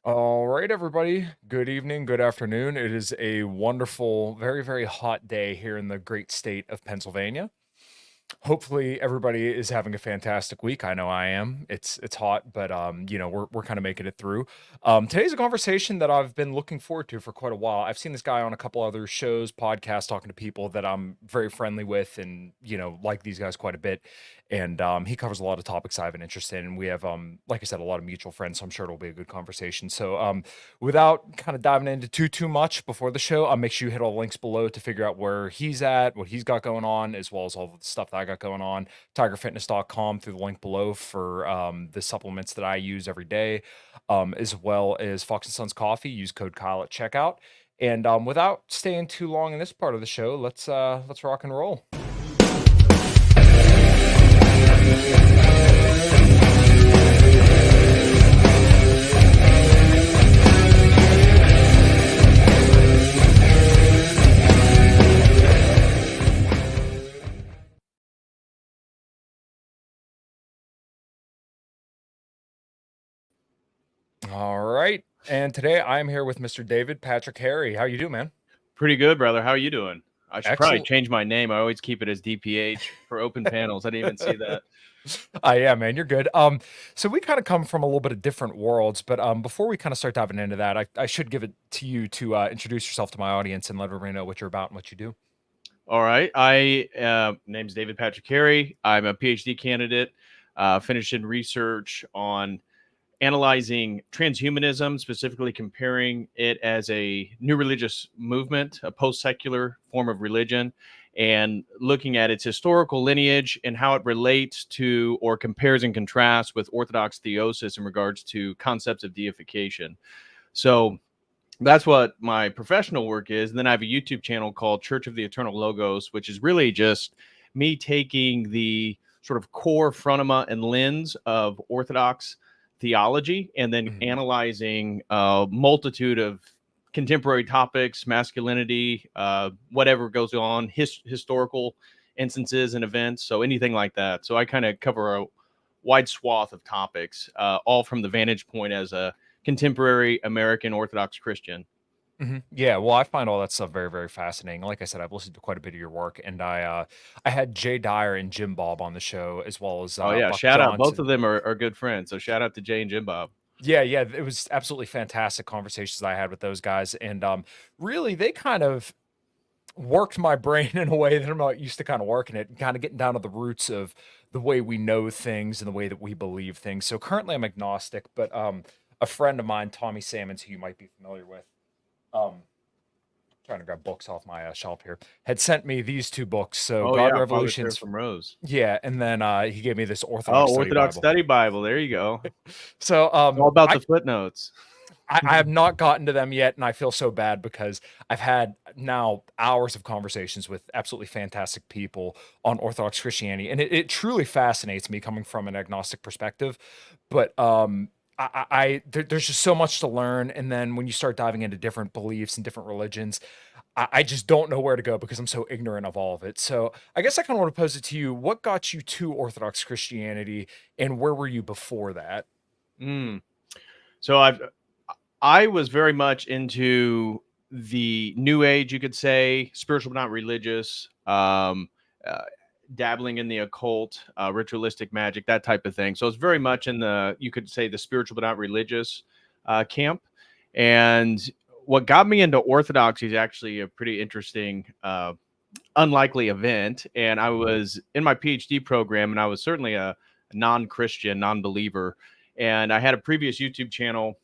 All right, everybody. Good evening, good afternoon. It is a wonderful, very, very hot day here in the great state of Pennsylvania. Hopefully everybody is having a fantastic week. I know I am. It's hot, but we're kind of making it through. Today's a conversation that I've been looking forward to for quite a while. I've seen this guy on a couple other shows, podcasts, talking to people that I'm very friendly with and like these guys quite a bit. And he covers a lot of topics I have an interest in. And we have like I said, a lot of mutual friends, so I'm sure it'll be a good conversation. So without kind of diving into too much before the show, I'll make sure you hit all the links below to figure out where he's at, what he's got going on, as well as all the stuff that I got going on. TigerFitness.com through the link below for the supplements that I use every day, as well as Fox and Sons Coffee. Use code Kyle at checkout. And without staying too long in this part of the show, let's rock and roll. All right. And today I'm here with Mr. David Patrick Harry. How you doing, man? Pretty good, brother. How are you doing? I should probably Excellent. change my name. I always keep it as DPH for open panels. I didn't even see that. Yeah, man, you're good. So we kind of come from a little bit of different worlds, but before we kind of start diving into that, I should give it to you to introduce yourself to my audience and let everybody know what you're about and what you do. All right. Name's David Patrick Carey. I'm a PhD candidate, finished in research on analyzing transhumanism, specifically comparing it as a new religious movement, a post-secular form of religion, and looking at its historical lineage and how it relates to or compares and contrasts with Orthodox theosis in regards to concepts of deification. So that's what my professional work is. And then I have a YouTube channel called Church of the Eternal Logos, which is really just me taking the sort of core frontima and lens of Orthodox theology and then Mhm. analyzing a multitude of contemporary topics, masculinity, whatever goes on, historical instances and events. So anything like that. So I kind of cover a wide swath of topics, all from the vantage point as a contemporary American Orthodox Christian. Yeah, well, I find all that stuff very, very fascinating. Like I said, I've listened to quite a bit of your work, and I had Jay Dyer and Jim Bob on the show, as well as Oh yeah, Buck shout out. Both of Johnson. them are good friends. So shout out to Jay and Jim Bob. Yeah, it was absolutely fantastic conversations I had with those guys, and really, they kind of worked my brain in a way that I'm not used to kind of working it and kind of getting down to the roots of the way we know things and the way that we believe things. So currently I'm agnostic, but a friend of mine, Tommy Salmons, who you might be familiar with, um, trying to grab books off my shelf here, had sent me these two books. So Oh God yeah, Father Care Revolutions, from Rose. yeah, and then he gave me this Oh, Orthodox Study Orthodox Bible. Study Bible. There you go. So It's all about the footnotes. I have not gotten to them yet, and I feel so bad because I've had now hours of conversations with absolutely fantastic people on Orthodox Christianity, and it truly fascinates me coming from an agnostic perspective. But there's just so much to learn, and then when you start diving into different beliefs and different religions, I just don't know where to go because I'm so ignorant of all of it. So I guess I kind of want to pose it to you: what got you to Orthodox Christianity, and where were you before that? Mm. So I was very much into the New Age, you could say, spiritual but not religious, uh, dabbling in the occult, ritualistic magic, that type of thing. So it's very much in the, you could say, the spiritual but not religious camp. And what got me into Orthodoxy is actually a pretty interesting, unlikely event. And I was in my PhD program, and I was certainly a non-Christian, non-believer. And I had a previous YouTube channel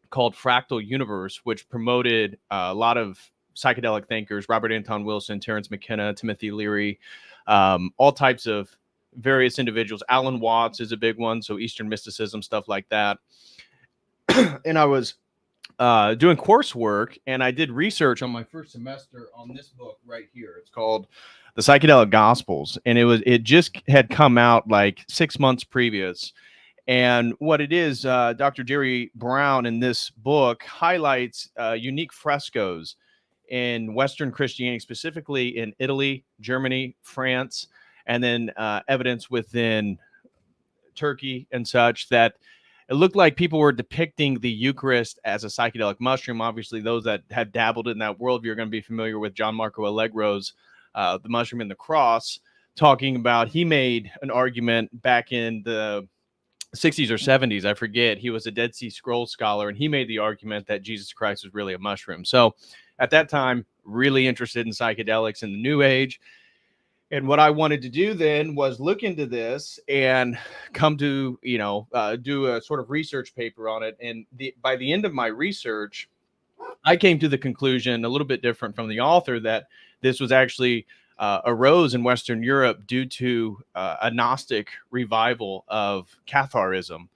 called Fractal Universe, which promoted a lot of psychedelic thinkers: Robert Anton Wilson, Terence McKenna, Timothy Leary, all types of various individuals. Alan Watts is a big one, so Eastern mysticism, stuff like that. And I was doing coursework, and I did research on my first semester on this book right here. It's called The Psychedelic Gospels, and it just had come out like 6 months previous. And what it is, Dr. Jerry Brown in this book highlights unique frescoes in Western Christianity, specifically in Italy, Germany, France, and then evidence within Turkey and such, that it looked like people were depicting the Eucharist as a psychedelic mushroom. Obviously, those that have dabbled in that world, you're going to be familiar with John Marco Allegro's The Mushroom and the Cross, talking about, he made an argument back in the 60s or 70s, I forget. He was a Dead Sea Scrolls scholar, and he made the argument that Jesus Christ was really a mushroom. So at that time, really interested in psychedelics in the New Age. And what I wanted to do then was look into this and come to, do a sort of research paper on it. And by the end of my research, I came to the conclusion, a little bit different from the author, that this was actually arose in Western Europe due to a Gnostic revival of Catharism,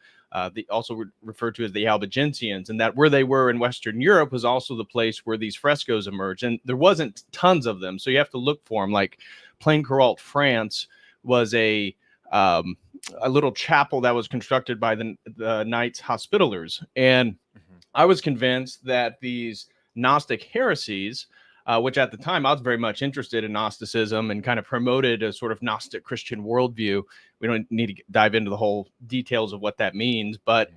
also referred to as the Albigensians, and that where they were in Western Europe was also the place where these frescoes emerged. And there wasn't tons of them, so you have to look for them. Like Plaincourt, France, was a little chapel that was constructed by the Knights Hospitallers. And I was convinced that these Gnostic heresies, which at the time I was very much interested in Gnosticism and kind of promoted a sort of Gnostic Christian worldview. We don't need to dive into the whole details of what that means. But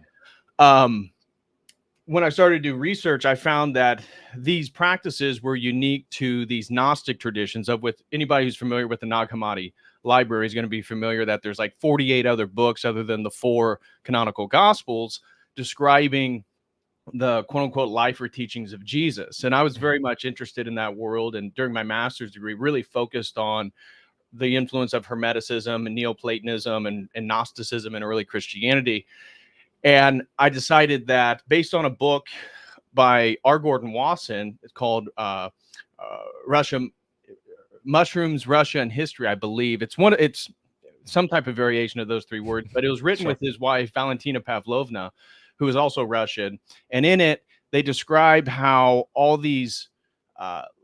when I started to do research, I found that these practices were unique to these Gnostic traditions. With anybody who's familiar with the Nag Hammadi library is going to be familiar that there's like 48 other books other than the 4 canonical Gospels describing the quote unquote life or teachings of Jesus. And I was very much interested in that world. And during my master's degree, really focused on the influence of Hermeticism and Neoplatonism and Gnosticism in early Christianity. And I decided that based on a book by R. Gordon Wasson, it's called Mushrooms, Russia, and History, I believe. It's some type of variation of those 3 words, but it was written with his wife, Valentina Pavlovna, who is also Russian. And in it, they describe how all these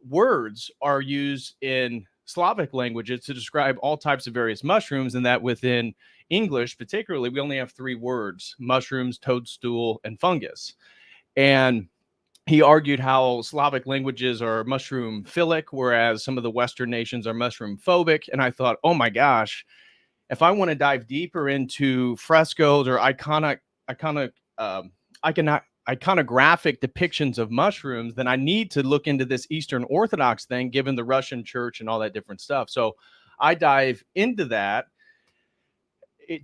words are used in Slavic languages to describe all types of various mushrooms, and that within English particularly, we only have 3 words: mushrooms, toadstool, and fungus. And he argued how Slavic languages are mushroom philic, whereas some of the Western nations are mushroom phobic. And I thought, oh my gosh, if I want to dive deeper into frescoes or iconographic depictions of mushrooms, then I need to look into this Eastern Orthodox thing, given the Russian church and all that different stuff. So I dive into that,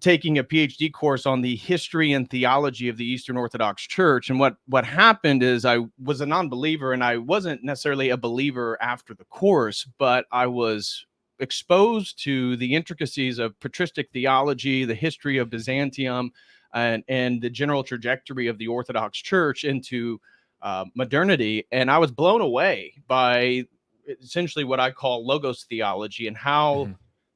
taking a PhD course on the history and theology of the Eastern Orthodox Church. And what happened is I was a non-believer, and I wasn't necessarily a believer after the course, but I was exposed to the intricacies of patristic theology, the history of Byzantium, and the general trajectory of the Orthodox Church into modernity. And I was blown away by essentially what I call logos theology, and how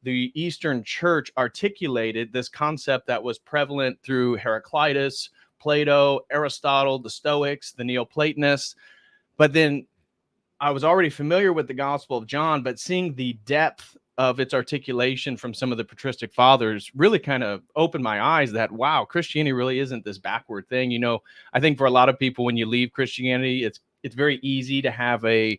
the Eastern Church articulated this concept that was prevalent through Heraclitus, Plato, Aristotle, the Stoics, the Neoplatonists. But then I was already familiar with the Gospel of John, but seeing the depth of its articulation from some of the patristic fathers really kind of opened my eyes that, wow, Christianity really isn't this backward thing. I think for a lot of people, when you leave Christianity, it's very easy to have a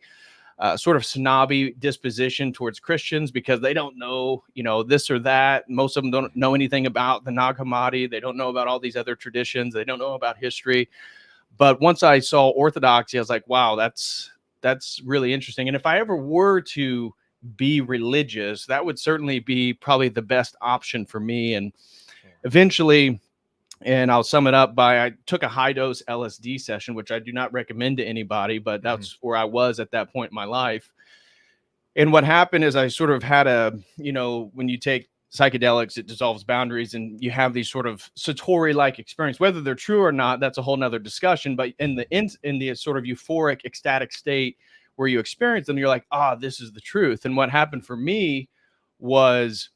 sort of snobby disposition towards Christians because they don't know, this or that. Most of them don't know anything about the Nag Hammadi. They don't know about all these other traditions. They don't know about history. But once I saw Orthodoxy, I was like, wow, that's really interesting. And if I ever were to be religious, that would certainly be probably the best option for me. And eventually, and I'll sum it up by, I took a high dose LSD session, which I do not recommend to anybody, but that's where I was at that point in my life. And what happened is I sort of had when you take psychedelics, it dissolves boundaries, and you have these sort of Satori-like experience. Whether they're true or not, that's a whole nother discussion. But in the sort of euphoric, ecstatic state where you experience them, you're like, this is the truth. And what happened for me was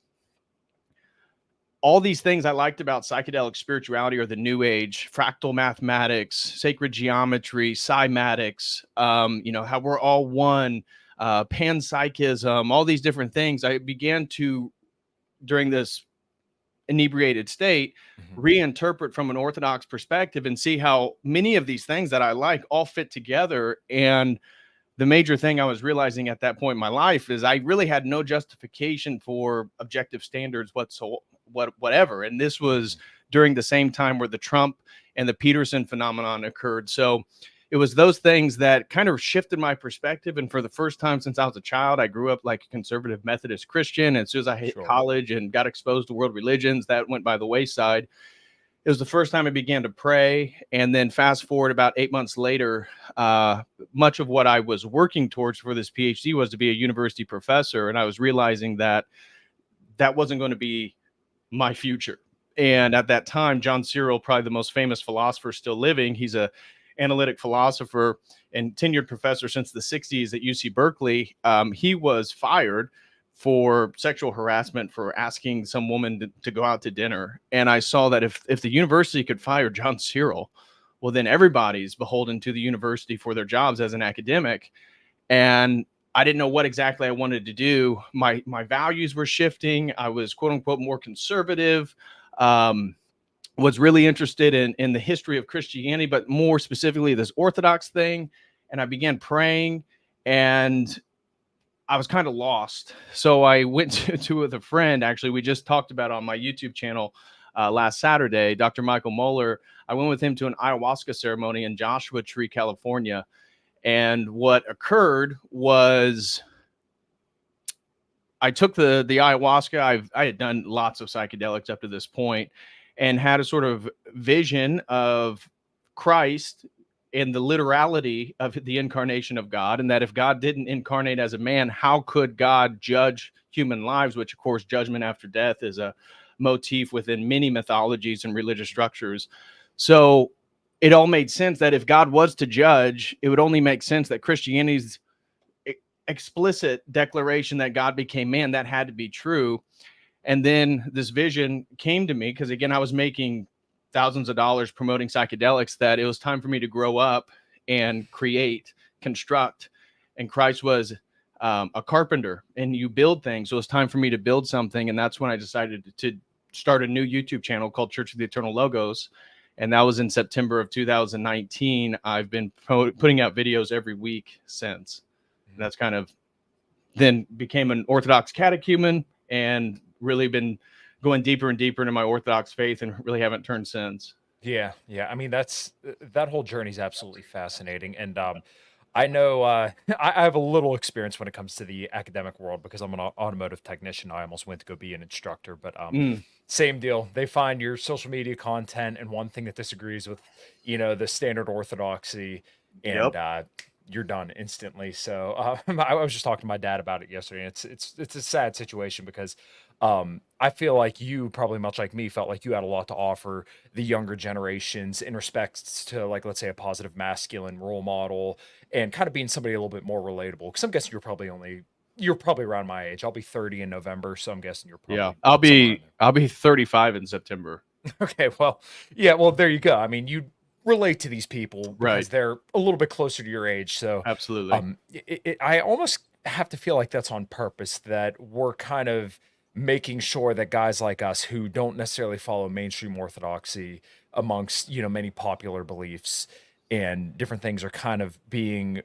all these things I liked about psychedelic spirituality, or the New Age, fractal mathematics, sacred geometry, cymatics, how we're all one, panpsychism, all these different things. I began to, during this inebriated state, reinterpret from an Orthodox perspective and see how many of these things that I like all fit together. And the major thing I was realizing at that point in my life is I really had no justification for objective standards whatever. And this was during the same time where the Trump and the Peterson phenomenon occurred. So it was those things that kind of shifted my perspective. And for the first time since I was a child, I grew up like a conservative Methodist Christian. And as soon as I hit Sure. college and got exposed to world religions, that went by the wayside. It was the first time I began to pray. And then fast forward about 8 months later, much of what I was working towards for this PhD was to be a university professor. And I was realizing that that wasn't going to be my future. And at that time, John Searle, probably the most famous philosopher still living, he's a analytic philosopher and tenured professor since the 60s at UC Berkeley. He was fired for sexual harassment for asking some woman to go out to dinner. And I saw that if the university could fire John Searle, well, then everybody's beholden to the university for their jobs as an academic. And I didn't know what exactly I wanted to do. My values were shifting. I was quote unquote more conservative. Was really interested in the history of Christianity, but more specifically this Orthodox thing. And I began praying, and I was kind of lost. So I went to with a friend. Actually, we just talked about on my YouTube channel last Saturday, Dr. Michael Moeller. I went with him to an ayahuasca ceremony in Joshua Tree, California. And what occurred was I took the ayahuasca. I had done lots of psychedelics up to this point and had a sort of vision of Christ and the literality of the incarnation of God, and that if God didn't incarnate as a man, how could God judge human lives? Which, of course, judgment after death is a motif within many mythologies and religious structures. So it all made sense that if God was to judge, it would only make sense that Christianity's explicit declaration that God became man, that had to be true. And then this vision came to me because, again, I was making thousands of dollars promoting psychedelics, that it was time for me to grow up and create, construct. And Christ was a carpenter, and you build things. So it was time for me to build something. And that's when I decided to start a new YouTube channel called Church of the Eternal Logos. And that was in September of 2019. I've been putting out videos every week since. And that's kind of then became an Orthodox catechumen and really been going deeper and deeper into my Orthodox faith, and really haven't turned since. Yeah, yeah. I mean, that's that whole journey is absolutely fascinating, and I know I have a little experience when it comes to the academic world because I'm an automotive technician. I almost went to go be an instructor, but Mm, same deal. They find your social media content and one thing that disagrees with, the standard orthodoxy, and yep. you're done instantly. So I was just talking to my dad about it yesterday. And it's a sad situation because I feel like you probably much like me felt like you had a lot to offer the younger generations in respects to, like, let's say, a positive masculine role model and kind of being somebody a little bit more relatable. Because I'm guessing you're probably around my age. I'll be 30 in November, so I'm guessing you're Yeah. probably somewhere around I'll be 35 in September. there. Okay, well, yeah, well, there you go. I mean, you relate to these people Right. because they're a little bit closer to your age. So Absolutely. I almost have to feel like that's on purpose, that we're kind of making sure that guys like us who don't necessarily follow mainstream orthodoxy amongst, many popular beliefs and different things are kind of being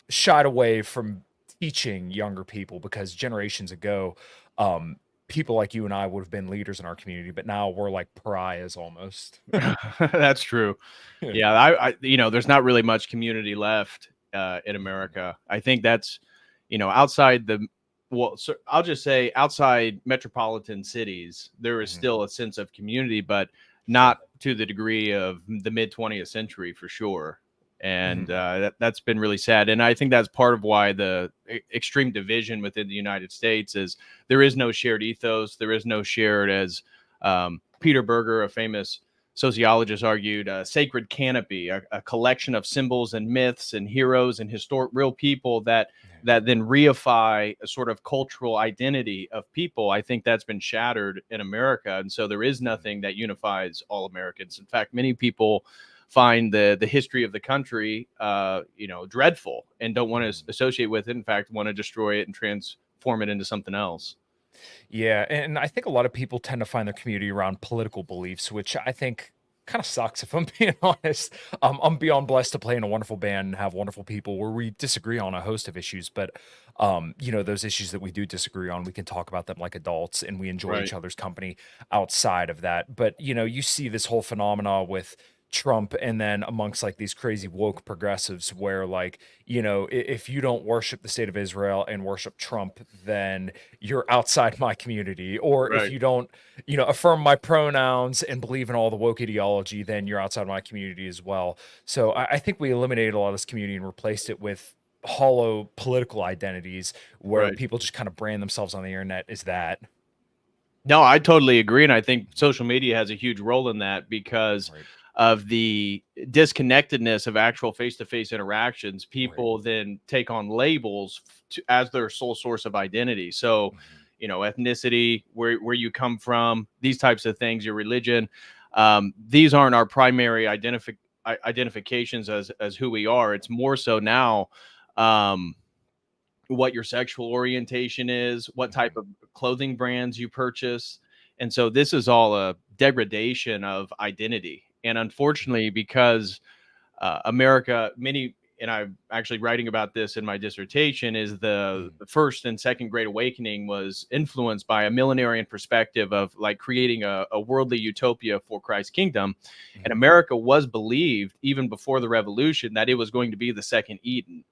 shied away from teaching younger people because generations ago, people like you and I would have been leaders in our community, but now we're like pariahs almost. That's true. Yeah. Yeah. There's not really much community left in America. I think that's, outside so I'll just say outside metropolitan cities, there is Mhm. still a sense of community, but Sure. not to the degree of the mid 20th century for sure. And Mhm. that's been really sad. And I think that's part of why the extreme division within the United States is there is no shared ethos. There is no shared, as Peter Berger, a famous sociologist, argued, sacred canopy, a collection of symbols and myths and heroes and historic real people that then reify a sort of cultural identity of people. I think that's been shattered in America. And so there is nothing that unifies all Americans. In fact, many people find the history of the country, dreadful, and don't want to associate with it. In fact, want to destroy it and transform it into something else. Yeah, and I think a lot of people tend to find their community around political beliefs, which I think kind of sucks if I'm being honest. I'm beyond blessed to play in a wonderful band and have wonderful people where we disagree on a host of issues, but those issues that we do disagree on, we can talk about them like adults and we enjoy Right. each other's company outside of that. But you see this whole phenomena with Trump and then amongst like these crazy woke progressives where like, if you don't worship the state of Israel and worship Trump, then you're outside my community. Or if Right. you don't affirm my pronouns and believe in all the woke ideology, then you're outside my community as well. So I think we eliminated a lot of this community and replaced it with hollow political identities where Right. people just kind of brand themselves on the internet as that. No, I totally agree. And I think social media has a huge role in that because Right. of the disconnectedness of actual face to face interactions. Right. People then take on labels as their sole source of identity. So, Mhm. ethnicity, where you come from, these types of things, your religion, these aren't our primary identifications as who we are. It's more so now. Um, what your sexual orientation is, what type Mhm. of clothing brands you purchase. And so this is all a degradation of identity. And unfortunately, because America, and I'm actually writing about this in my dissertation, is Mhm. the first and second Great Awakening was influenced by a millenarian perspective of like creating a worldly utopia for Christ's kingdom. And Mhm. America was believed even before the revolution that it was going to be the second Eden.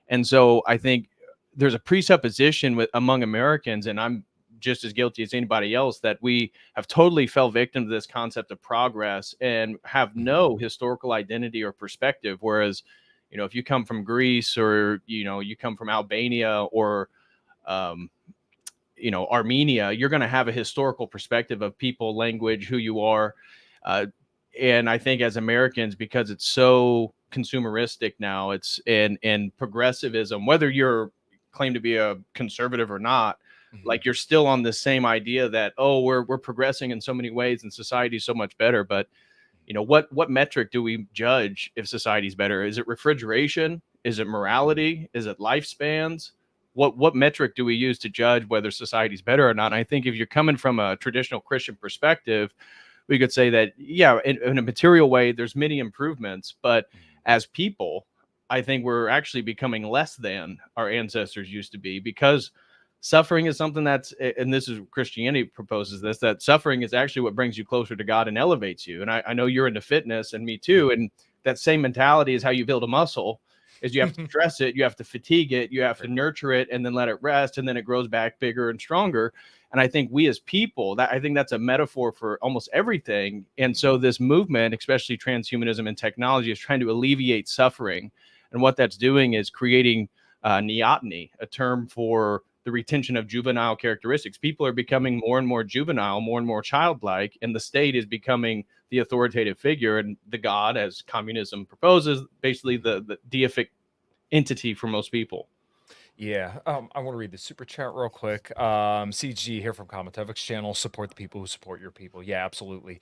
And so I think there's a presupposition among Americans, and I'm just as guilty as anybody else, that we have totally fell victim to this concept of progress and have Mhm. no historical identity or perspective. Whereas, if you come from Greece or, you come from Albania or, um, Armenia, you're going to have a historical perspective of people, language, who you are. Uh, and I think as Americans, because it's so consumeristic now, and progressivism, whether you're claim to be a conservative or not, Mhm. like you're still on the same idea that, oh, we're progressing in so many ways and society's so much better. But what metric do we judge if society's better? Is it refrigeration? Is it morality? Is it lifespans? What metric do we use to judge whether society's better or not? And I think if you're coming from a traditional Christian perspective, we could say that, yeah, in a material way, there's many improvements, but Mhm. as people, I think we're actually becoming less than our ancestors used to be, because suffering is something that's, and this is Christianity proposes this, that suffering is actually what brings you closer to God and elevates you. And I know you're into fitness, and me too. Mhm. And that same mentality is how you build a muscle. Is you have to stress it, you have to fatigue it, you have to Right. nurture it, and then let it rest, and then it grows back bigger and stronger. And I think we as people, that I think that's a metaphor for almost everything. And Mhm. so this movement, especially transhumanism and technology, is trying to alleviate suffering. And what that's doing is creating neoteny, a term for the retention of juvenile characteristics. People are becoming more and more juvenile, more and more childlike, and the state is becoming the authoritative figure. And the God, as communism proposes, basically Mhm. the deific entity for most people. Yeah, I want to read the super chat real quick. CG here from Commentevic's channel. Support the people who support your people. Yeah, absolutely.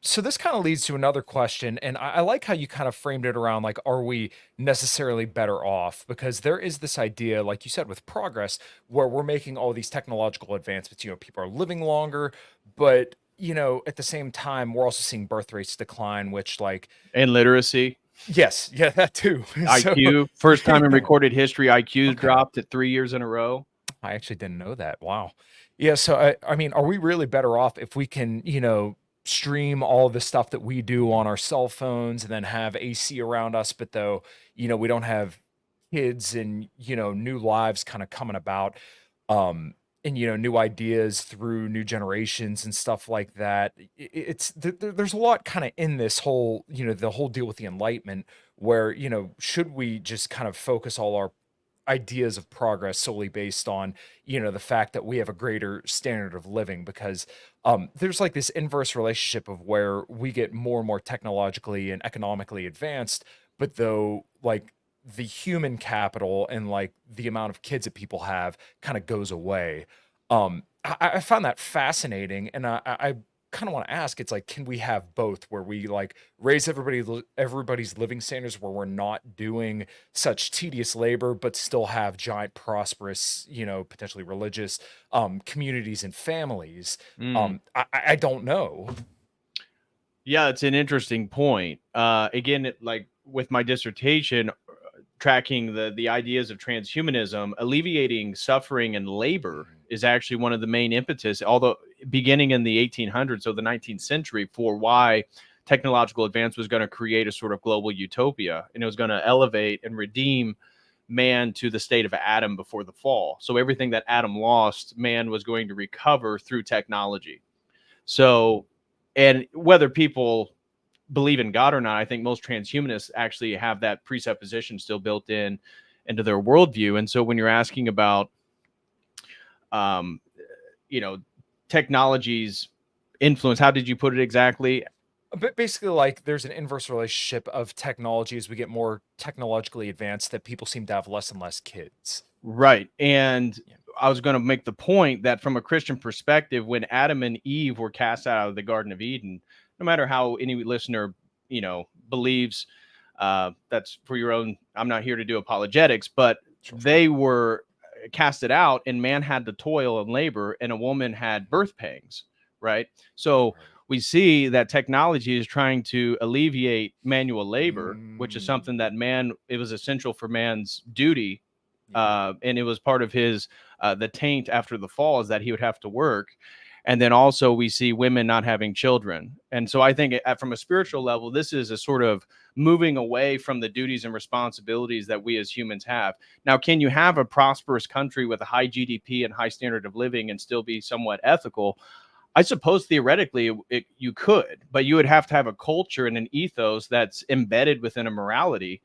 So this kind of leads to another question, and I like how you kind of framed it around like, are we necessarily better off? Because there is this idea, like you said, with progress, where we're making all these technological advancements. People are living longer, but at the same time, we're also seeing birth rates decline, which like, And literacy, yes, yeah, that too. So, IQ, first time in yeah. recorded history, IQ's Okay. dropped at 3 years in a row. I actually didn't know that. Wow. Yeah, so I mean, are we really better off if we can, stream all the stuff that we do on our cell phones and then have AC around us, but though, we don't have kids and, new lives kind of coming about, um, and new ideas through new generations and stuff like that. There's a lot kind of in this whole, the whole deal with the Enlightenment where, should we just kind of focus all our ideas of progress solely based on the fact that we have a greater standard of living because there's like this inverse relationship of where we get more and more technologically and economically advanced, but though like the human capital and like the amount of kids that people have kind of goes away. I found that fascinating, and I kind of want to ask, it's like, can we have both where we like raise everybody's living standards where we're not doing such tedious labor, but still have giant, prosperous, potentially religious communities and families. Mm. I don't know. Yeah, it's an interesting point. Again, like with my dissertation, tracking the ideas of transhumanism, alleviating suffering and labor Mhm. is actually one of the main impetus, although beginning in the 1800s, so the 19th century, for why technological advance was going to create a sort of global utopia, and it was going to elevate and redeem man to the state of Adam before the fall. So everything that Adam lost, man was going to recover through technology. So, and whether people believe in God or not, I think most transhumanists actually have that presupposition still built in into their worldview. And so when you're asking about, um, you know, technology's influence, how did you put it exactly? But basically, like, there's an inverse relationship of technology as we get more technologically advanced that people seem to have less and less kids. Right. And Yeah. I was going to make the point that from a Christian perspective, when Adam and Eve were cast out of the Garden of Eden, no matter how any listener, believes, that's for your own. I'm not here to do apologetics, but Sure. they were casted out, and man had to toil and labor, and a woman had birth pangs. Right. So Right. we see that technology is trying to alleviate manual labor, which is Mm. something that man, it was essential for man's duty, Yeah. and it was part of his the taint after the fall is that he would have to work. And then also we see women not having children, and so I think from a spiritual level, this is a sort of moving away from the duties and responsibilities that we as humans have. Now, can you have a prosperous country with a high GDP and high standard of living and still be somewhat ethical? I suppose theoretically you could, but you would have to have a culture and an ethos that's embedded within a morality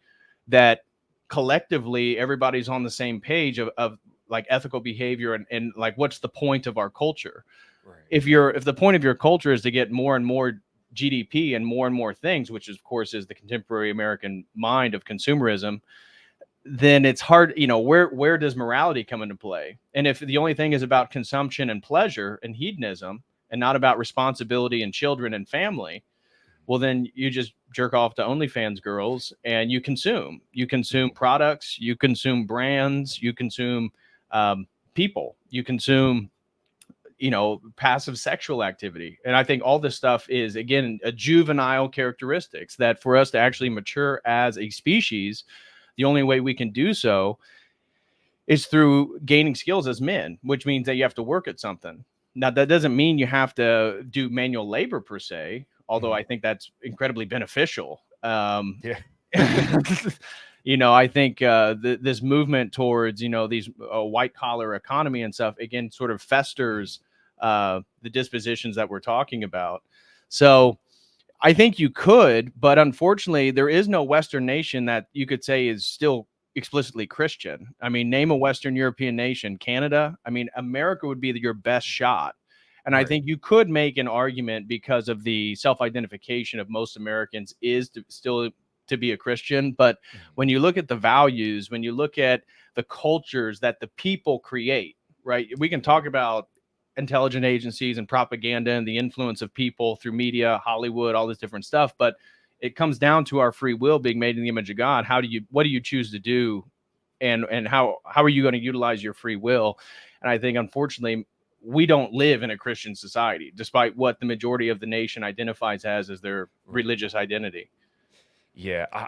that collectively everybody's on the same page of like ethical behavior, and like what's the point of our culture. Right. If the point of your culture is to get more and more GDP and more things, which of course is the contemporary American mind of consumerism, then it's hard, where does morality come into play? And if the only thing is about consumption and pleasure and hedonism and not about responsibility and children and family, well, then you just jerk off to OnlyFans girls and you consume Mhm. products, you consume brands, you consume people, you consume, passive sexual activity. And I think all this stuff is, again, a juvenile characteristics that for us to actually mature as a species, the only way we can do so is through gaining skills as men, which means that you have to work at something. Now, that doesn't mean you have to do manual labor per se, although Mhm. I think that's incredibly beneficial. Yeah. I think this movement towards, these white collar economy and stuff, again, sort of Mhm. festers the dispositions that we're talking about. So I think you could, but unfortunately, there is no Western nation that you could say is still explicitly Christian. I mean, name a Mhm. Western European nation, Canada. I mean, America would be your best shot. And I Right. think you could make an argument because of the self identification of most Americans is still to be a Christian. But Mhm. when you look at the values, when you look at the cultures that the people create, right? We can talk about intelligent agencies and propaganda and the influence of people through media, Hollywood, all this different stuff. But it comes down to our free will being made in the image of God. What do you choose to do? And how are you going to utilize your free will? And I think, unfortunately, we don't live in a Christian society, despite what the majority of the nation identifies as their Right. religious identity. Yeah.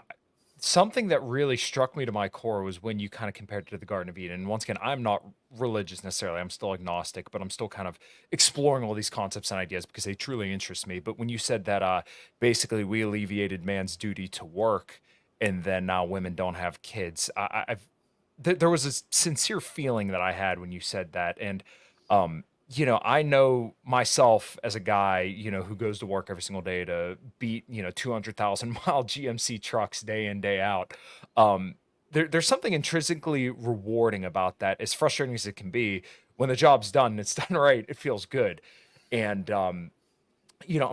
Something that really struck me to my core was when you kind of compared it to the Garden of Eden. And once again, I'm not religious necessarily. I'm still agnostic, but I'm still kind of exploring all these concepts and ideas because they truly interest me. But when you said that basically we alleviated man's duty to work and then now women don't have kids, there was a sincere feeling that I had when you said that. And I know myself as a guy, who goes to work every single day to beat, 200,000 mile GMC trucks day in, day out. There's something intrinsically rewarding about that, as frustrating as it can be. When the job's done and it's done right, it feels good. And, I'm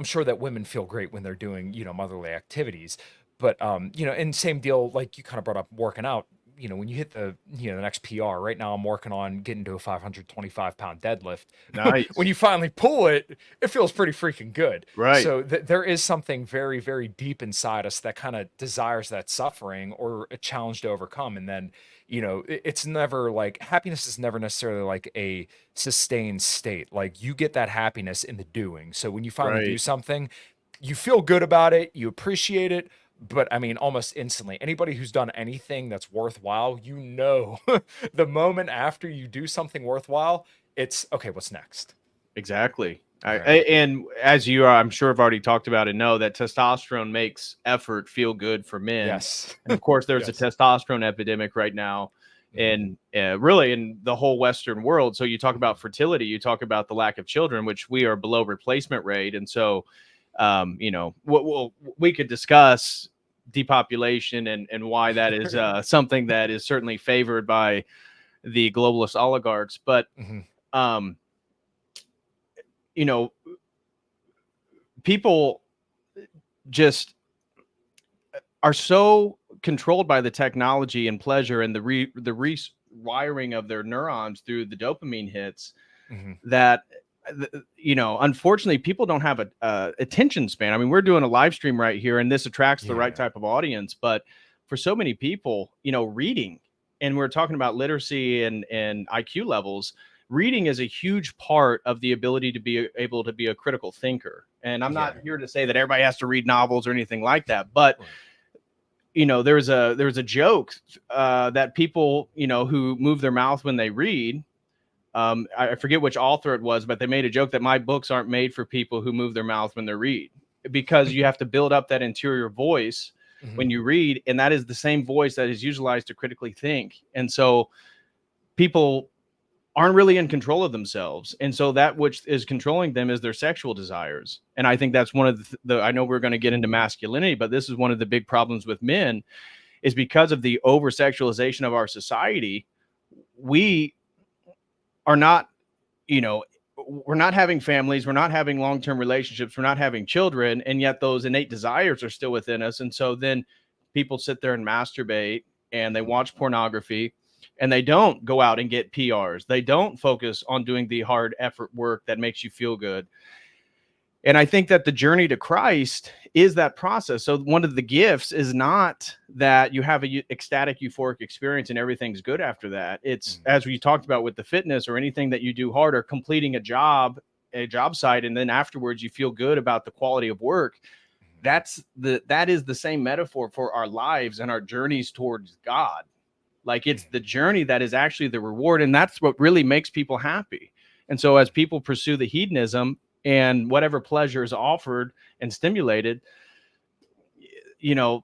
sure that women feel great when they're doing, motherly activities. But, and same deal, like you kind of brought up working out, when you hit the next PR, right now I'm working on getting to a 525-pound deadlift. When Nice. you finally pull it, it feels pretty freaking good. Right. So there is something very, very deep inside us that kind of desires that suffering or a challenge to overcome. And then, it's never like happiness is never necessarily like a sustained state. Like you get that happiness in the doing. So when you finally do Right. something, you feel good about it, you appreciate it, but I mean, almost instantly, anybody who's done anything that's worthwhile, the moment after you do something worthwhile, it's okay, what's next? Exactly. Right. And as you are, I'm sure have already talked about it, know that testosterone makes effort feel good for men. Yes. And of course, there's a Yes. testosterone epidemic right now Mhm. in really in the whole Western world. So you talk about fertility, you talk about the lack of children, which we are below replacement rate. And so, we could discuss depopulation and why that is something that is certainly favored by the globalist oligarchs. But, Mhm. um, you know, people just are so controlled by the technology and pleasure and the rewiring of their neurons through the dopamine hits Mhm. that unfortunately people don't have a attention span. I mean, we're doing a live stream right here and this attracts the right Yeah. type of audience, but for so many people, reading, and we're talking about literacy and IQ levels, reading is a huge part of the ability to be able to be a critical thinker. And I'm not Yeah. here to say that everybody has to read novels or anything like that, but Right. there's a joke that people who move their mouth when they read. I forget which author it was, but they made a joke that my books aren't made for people who move their mouth when they read, because you have to build up that interior voice when Mhm. you read, and that is the same voice that is utilized to critically think. And so people aren't really in control of themselves, and so that which is controlling them is their sexual desires. And I think that's one of the I know we're going to get into masculinity, but this is one of the big problems with men, is because of the over sexualization of our society. We are not, you know, we're not having families, we're not having long-term relationships, we're not having children, and yet those innate desires are still within us. And so then people sit there and masturbate and they watch pornography, and they don't go out and get PRs. They don't focus on doing the hard effort work that makes you feel good. And I think that the journey to Christ is that process. So one of the gifts is not that you have a ecstatic, euphoric experience and everything's good after that. It's, Mhm. as we talked about with the fitness or anything that you do hard, or completing a job site, and then afterwards you feel good about the quality of work. That is the same metaphor for our lives and our journeys towards God. Like, it's Mhm. the journey that is actually the reward, and that's what really makes people happy. And so as people pursue the hedonism and whatever pleasure is offered and stimulated, you know,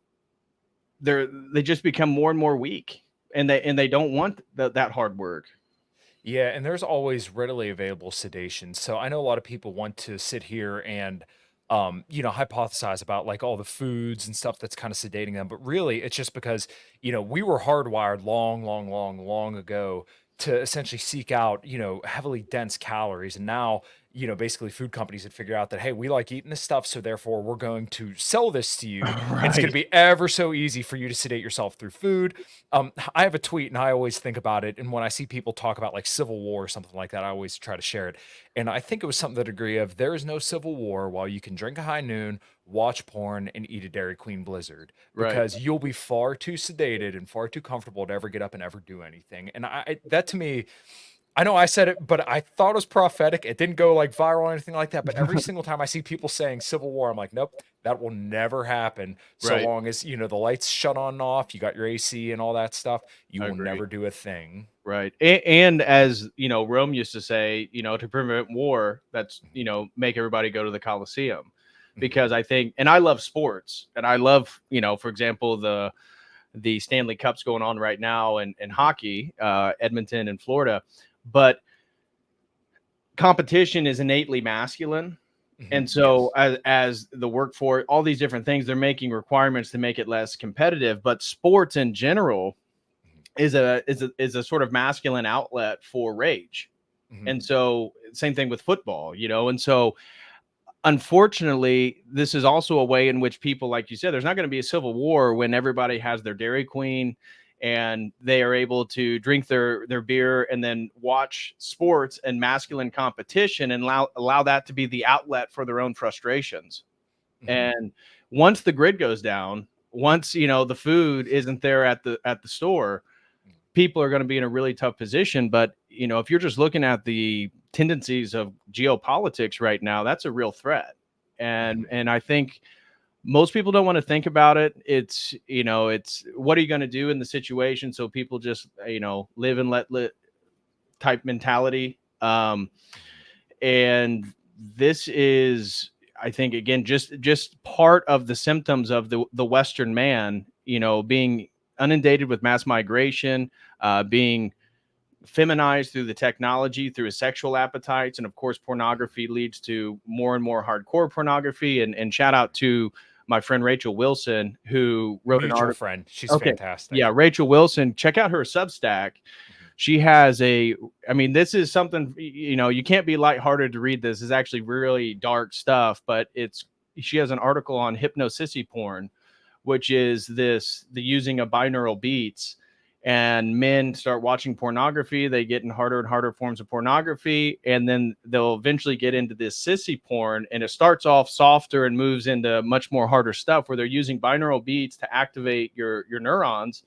they just become more and more weak, and they don't want that hard work. Yeah, and there's always readily available sedation. So I know a lot of people want to sit here and hypothesize about like all the foods and stuff that's kind of sedating them, but really it's just because, we were hardwired long, long, long, long ago to essentially seek out, heavily dense calories. And now, basically food companies had figured out that, hey, we like eating this stuff, so therefore we're going to sell this to you, and it's going to Right. be ever so easy for you to sedate yourself through food. I have a tweet and I always think about it. And when I see people talk about like civil war or something like that, I always try to share it. And I think it was something to the degree of there is no civil war while you can drink a high noon, watch porn, and eat a Dairy Queen Blizzard, Right. because you'll be far too sedated and far too comfortable to ever get up and ever do anything. And that to me, I know I said it, but I thought it was prophetic. It didn't go like viral or anything like that. But every single time I see people saying civil war, I'm like, nope, that will never happen. So Right. long as, the lights shut on and off, you got your AC and all that stuff, you I will agree. never do a thing. Right. And as Rome used to say, to prevent war, that's, make everybody go to the Colosseum. Mhm. Because I think, and I love sports, and I love, for example, the Stanley Cup's going on right now, and Mhm. hockey, Edmonton and Florida. But competition is innately masculine. Mhm. And so Yes. as the workforce, all these different things, they're making requirements to make it less competitive. But sports in general Mhm. is a sort of masculine outlet for rage. Mhm. And so same thing with football, and so unfortunately, this is also a way in which people, like you said, there's not going to be a civil war when everybody has their Dairy Queen and they are able to drink their beer and then watch sports and masculine competition and allow that to be the outlet for their own frustrations. Mhm. And once the grid goes down, once the food isn't there at the store, people are going to be in a really tough position. But if you're just looking at the tendencies of geopolitics right now, that's a real threat. and Mhm. I think most people don't want to think about it. It's, you know, it's what are you going to do in the situation? So people just, you know, live and let live type mentality. Mhm. And this is, I think, again, just part of the symptoms of the Western man, you know, being inundated with mass migration, being feminized through the technology, through his sexual appetites, and of course, pornography leads to more and more hardcore pornography. And shout out to my friend Rachel Wilson, who wrote an Mutual article. friend. She's Okay, yeah, fantastic. Rachel Wilson. Check out her Substack. Mhm. She has a, I mean, this is something, you know, you can't be lighthearted to read this. It's actually really dark stuff, but it's, she has an article on hypnosissy porn, which is this, the using of binaural beats, and men start watching pornography, they get in harder and harder forms of pornography, and then they'll eventually get into this sissy porn, and it starts off softer and moves into much more harder stuff where they're using binaural beats to activate your neurons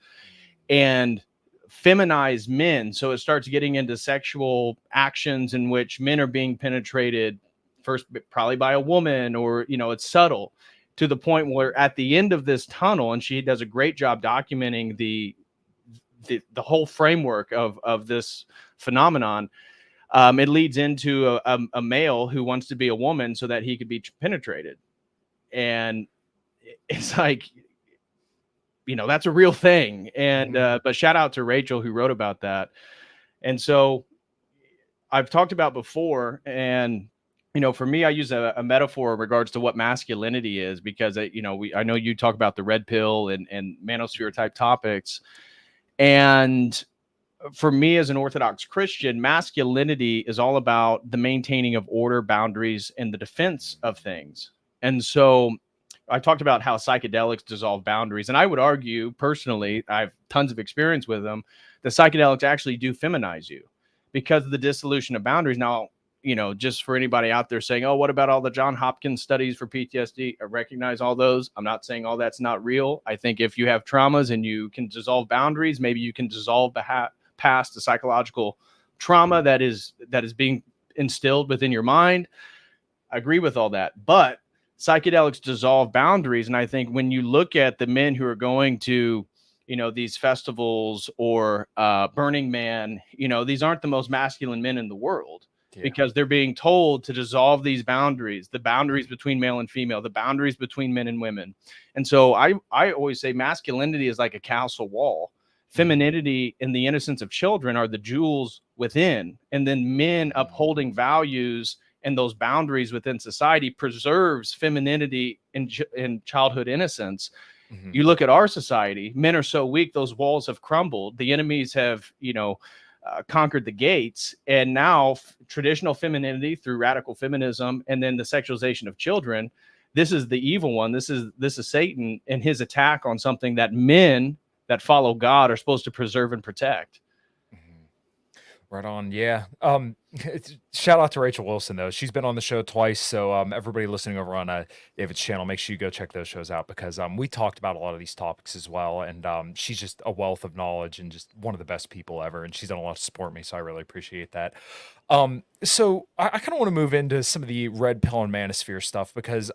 and feminize men. So it starts getting into sexual actions in which men are being penetrated first, probably by a woman, or, you know, it's subtle to the point where at the end of this tunnel, and she does a great job documenting the whole framework of this phenomenon. It leads into a male who wants to be a woman so that he could be penetrated. And it's like, you know, that's a real thing. And Mhm. but shout out to Rachel who wrote about that. And so I've talked about before, and you know, for me, I use a metaphor in regards to what masculinity is, because you know, I know you talk about the red pill and manosphere type topics, and for me as an Orthodox Christian, masculinity is all about the maintaining of order, boundaries, and the defense of things. And so I talked about how psychedelics dissolve boundaries. And I would argue personally, I have tons of experience with them, the psychedelics actually do feminize you because of the dissolution of boundaries. Now, you know, just for anybody out there saying, oh, what about all the John Hopkins studies for PTSD? I recognize all those. I'm not saying all that's not real. I think if you have traumas and you can dissolve boundaries, maybe you can dissolve past the psychological trauma that is being instilled within your mind. I agree with all that, but psychedelics dissolve boundaries. And I think when you look at the men who are going to, you know, these festivals or Burning Man, you know, these aren't the most masculine men in the world Yeah. because they're being told to dissolve these boundaries, the boundaries between male and female, the boundaries between men and women. And so I always say masculinity is like a castle wall. Mhm. Femininity and the innocence of children are the jewels within. And then men Mhm. upholding values and those boundaries within society preserves femininity in childhood innocence. Mhm. You look at our society, men are so weak, those walls have crumbled. The enemies have, you know, conquered the gates. And now traditional femininity through radical feminism and then the sexualization of children, this is the evil one. This is Satan and his attack on something that men that follow God are supposed to preserve and protect. Mhm. Right on. Yeah. Shout out to Rachel Wilson though. She's been on the show twice. So everybody listening over on David's channel, make sure you go check those shows out because we talked about a lot of these topics as well. And she's just a wealth of knowledge and just one of the best people ever. And she's done a lot to support me. So I really appreciate that. So I kind of want to move into some of the red pill and manosphere stuff because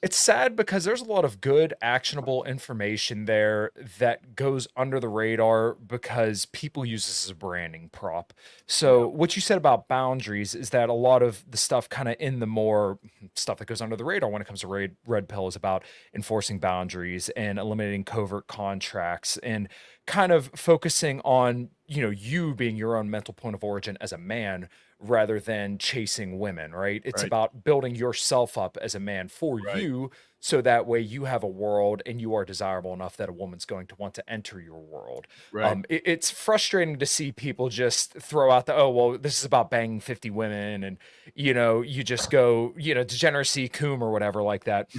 it's sad because there's a lot of good, actionable information there that goes under the radar because people use this as a branding prop. Yeah. So, what you said about boundaries is that a lot of the stuff kind of in the more stuff that goes under the radar when it comes to red pill is about enforcing boundaries and eliminating covert contracts and kind of focusing on, you being your own mental point of origin as a man rather than chasing women, right? It's Right. about building yourself up as a man for Right. you so that way you have a world and you are desirable enough that a woman's going to want to enter your world. Right. It's frustrating to see people just throw out the, oh, well, this is about banging 50 women and, you just go, degeneracy, coom or whatever like that.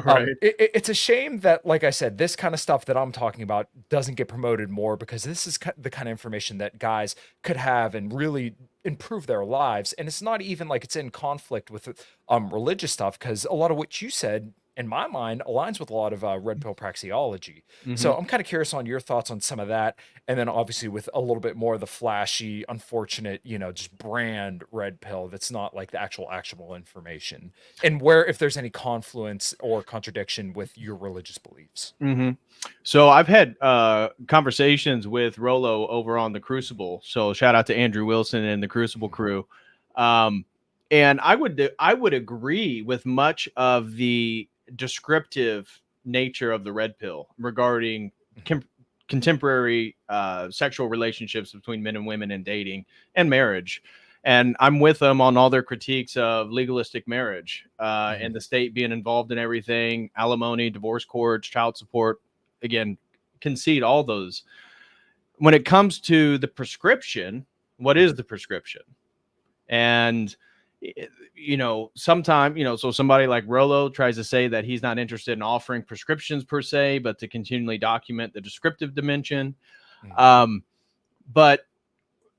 Right. It's a shame that, like I said, this kind of stuff that I'm talking about doesn't get promoted more because this is the kind of information that guys could have and really improve their lives. And it's not even like it's in conflict with religious stuff because a lot of what you said in my mind, aligns with a lot of red pill praxeology. Hmm. So I'm kind of curious on your thoughts on some of that. And then obviously with a little bit more of the flashy, unfortunate, just brand red pill that's not like the actual actionable information. And where, if there's any confluence or contradiction with your religious beliefs. Hmm. So I've had conversations with Rolo over on the Crucible. So shout out to Andrew Wilson and the Crucible Mhm. crew. Um, and I would agree with much of the descriptive nature of the red pill regarding Mhm. com- contemporary sexual relationships between men and women and dating and marriage. And I'm with them on all their critiques of legalistic marriage Mhm. and the state being involved in everything, alimony, divorce courts, child support. Again, concede all those. When it comes to the prescription, what is Mhm. the prescription? And sometimes, so somebody like Rolo tries to say that he's not interested in offering prescriptions per se, but to continually document the descriptive dimension. Mhm. Um, but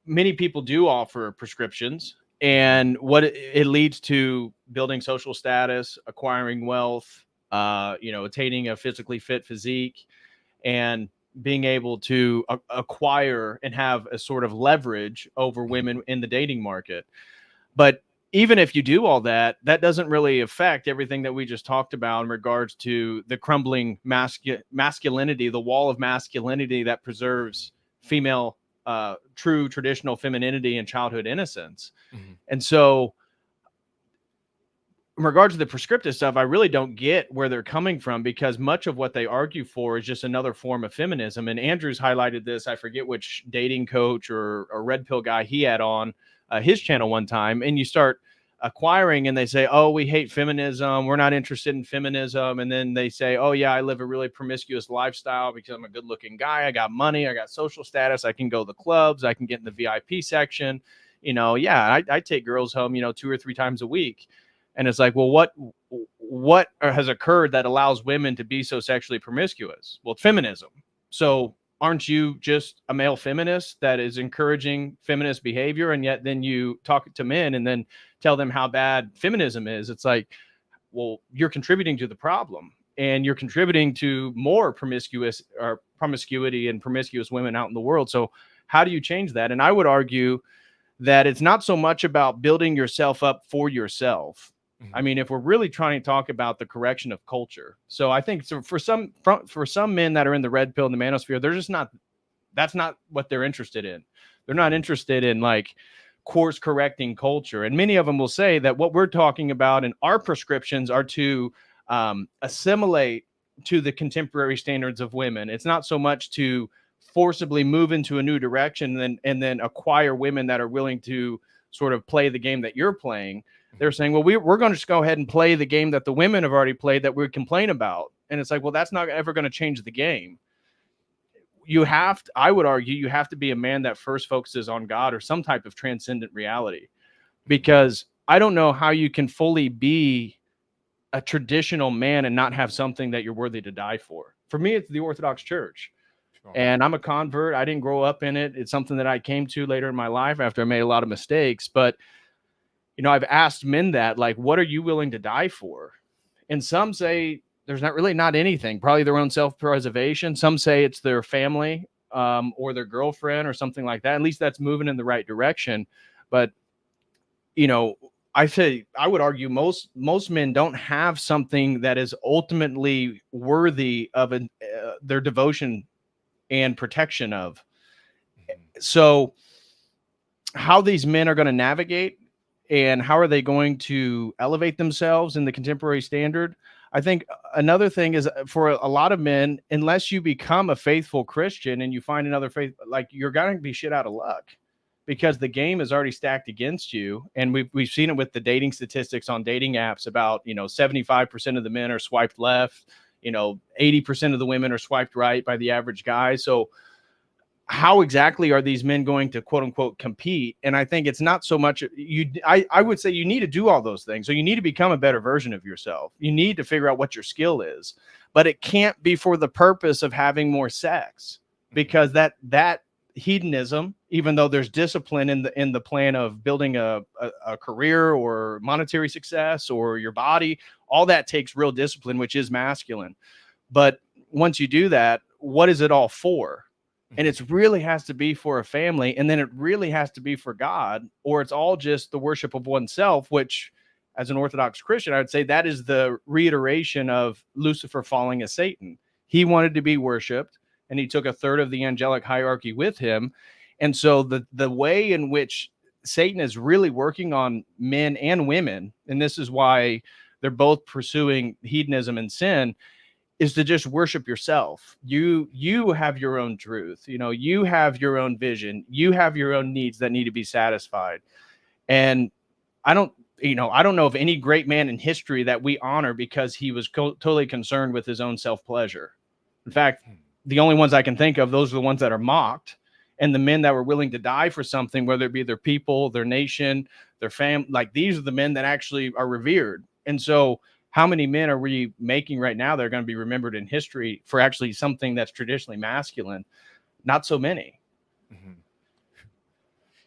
many people do offer prescriptions, Mhm. and what it leads to: building social status, acquiring wealth, attaining a physically fit physique, and being able to acquire and have a sort of leverage over Mhm. women in the dating market. But even if you do all that, that doesn't really affect everything that we just talked about in regards to the crumbling masculinity, the wall of masculinity that preserves female, true traditional femininity and childhood innocence. Mhm. And so, in regards to the prescriptive stuff, I really don't get where they're coming from, because much of what they argue for is just another form of feminism. And Andrews highlighted this. I forget which dating coach or red pill guy he had on his channel one time. And you start acquiring, and they say, "Oh, we hate feminism. We're not interested in feminism." And then they say, "Oh, yeah, I live a really promiscuous lifestyle because I'm a good looking guy. I got money. I got social status. I can go to the clubs. I can get in the VIP section. Yeah, I take girls home, 2 or 3 times a week." And it's like, well, what has occurred that allows women to be so sexually promiscuous? Well, it's feminism. So aren't you just a male feminist that is encouraging feminist behavior? And yet then you talk to men and then tell them how bad feminism is. It's like, well, you're contributing to the problem, and you're contributing to more promiscuity and promiscuous women out in the world. So how do you change that? And I would argue that it's not so much about building yourself up for yourself. I Mhm. mean, if we're really trying to talk about the correction of culture, so I think, so for some men that are in the red pill and the manosphere, they're just not. That's not what they're interested in. They're not Mhm. interested in like course correcting culture, and many of them will say that what we're talking about in our prescriptions are to assimilate to the contemporary standards of women. It's not so much to forcibly move into a new direction and then acquire women that are willing to sort of play the game that you're playing. They're Mhm. saying, well, we're going to just go ahead and play the game that the women have already played that we complain about. And it's like, well, that's not ever going to change the game. I would argue, you have to be a man that first focuses on God or some type of transcendent reality, Mhm. because I don't know how you can fully be a traditional man and not have something that you're worthy to die for. For me, it's the Orthodox Church. Sure. And I'm a convert. I didn't grow up in it. It's something that I came to later in my life after I made a lot of mistakes. But, I've asked men that, like, what are you willing to die for? And some say there's not anything, probably their own self-preservation. Some say it's their family, or their girlfriend or something like that. At least that's moving in the right direction. But, you know, I would argue most men don't have something that is ultimately worthy of their devotion and protection of. Mhm. So how these men are going to navigate and how are they going to elevate themselves in the contemporary standard? I think another thing is, for a lot of men, unless you become a faithful Christian and you find another faith, like, you're going to be shit out of luck, because Mhm. the game is already stacked against you. And we've seen it with the dating statistics on dating apps about, 75% of the men are swiped left, 80% of the women are swiped right by the average guy. So how exactly are these men going to, quote unquote, compete? And I think it's not so much I would say you need to do all those things. So you need to become a better version of yourself. You need to figure out what your skill is, but it can't be for the purpose of having more sex, Mhm. because that hedonism, even though there's discipline in the plan of building a career or monetary success or your body, All that takes real discipline, which is masculine. But once you do that, what is it all for? And it's really has to be for a family, and then it really has to be for God, or it's all just the worship of oneself, which as an Orthodox Christian, I would say that is the reiteration of Lucifer falling as Satan. He wanted to be worshiped, and he took a third of the angelic hierarchy with him. And so the way in which Satan is really working on men and women, and this is why they're both pursuing hedonism and sin, is to just worship yourself. You have your own truth. You have your own vision. You have your own needs that need to be satisfied. And I don't know of any great man in history that we honor because he was totally concerned with his own self-pleasure. In fact, the only ones I can think of, those are the ones that are mocked. And the men that were willing to die for something, whether it be their people, their nation, their family, like these are the men that actually are revered. And so how many men are we making right now that are going to be remembered in history for actually something that's traditionally masculine? Not so many.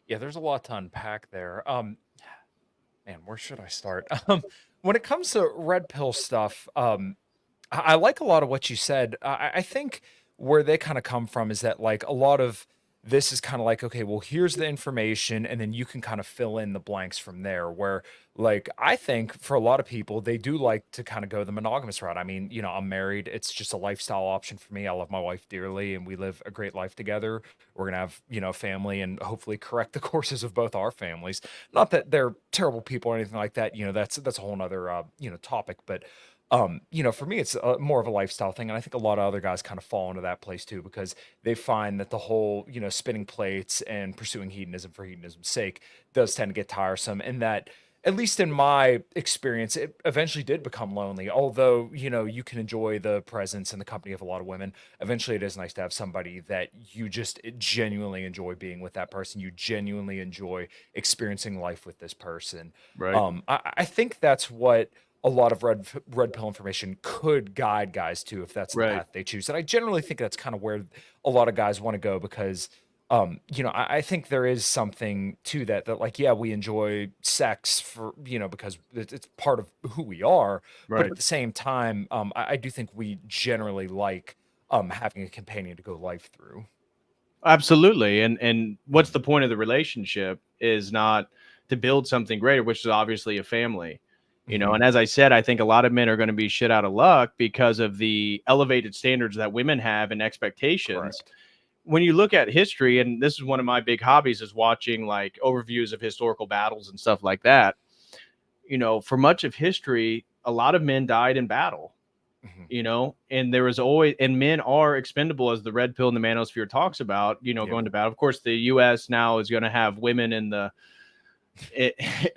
Yeah, there's a lot to unpack there. Man, where should I start? When it comes to red pill stuff, I like a lot of what you said. I think where they kind of come from is that like a lot of this is kind of like, okay, well, here's the information, and then you can kind of fill in the blanks from there. Where like I think for a lot of people, they do like to kind of go the monogamous route. I mean, I'm married. It's just a lifestyle option for me. I love my wife dearly, and we live a great life together. We're gonna have, family and hopefully correct the courses of both our families. Not that they're terrible people or anything like that. That's a whole nother topic. But for me, it's more of a lifestyle thing, and I think a lot of other guys kind of fall into that place too because they find that the whole spinning plates and pursuing hedonism for hedonism's sake does tend to get tiresome, and that at least in my experience, it eventually did become lonely. Although you can enjoy the presence and the company of a lot of women, eventually it is nice to have somebody that you just genuinely enjoy being with. That person, you genuinely enjoy experiencing life with this person. Right. I think that's what a lot of red pill information could guide guys to if that's the Right. path they choose. And I generally think that's kind of where a lot of guys want to go because I think there is something to that like, yeah, we enjoy sex for, because it's part of who we are. But Right. at the same time, I do think we generally like having a companion to go life through. Absolutely. And what's the point of the relationship is not to build something greater, which is obviously a family. And as I said, I think a lot of men are going to be shit out of luck because of the elevated standards that women have and expectations. Correct. When you look at history, and this is one of my big hobbies, is watching like overviews of historical battles and stuff like that. For much of history, a lot of men died in battle. And there was always, and men are expendable, as the red pill and the manosphere talks about, Yep. going to battle. Of course, the US now is going to have women in the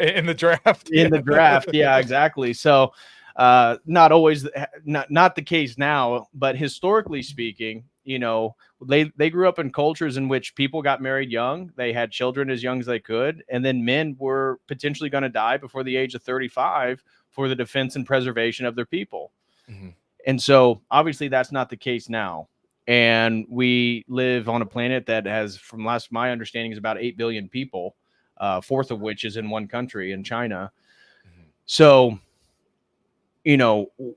in the draft. in the draft. Yeah, exactly. So not always, not the case now, but historically speaking, they grew up in cultures in which people got married young, they had children as young as they could, and then men were potentially going to die before the age of 35 for the defense and preservation of their people. And so obviously that's not the case now. And we live on a planet that has, from last my understanding, is about 8 billion people, fourth of which is in one country, in China. So,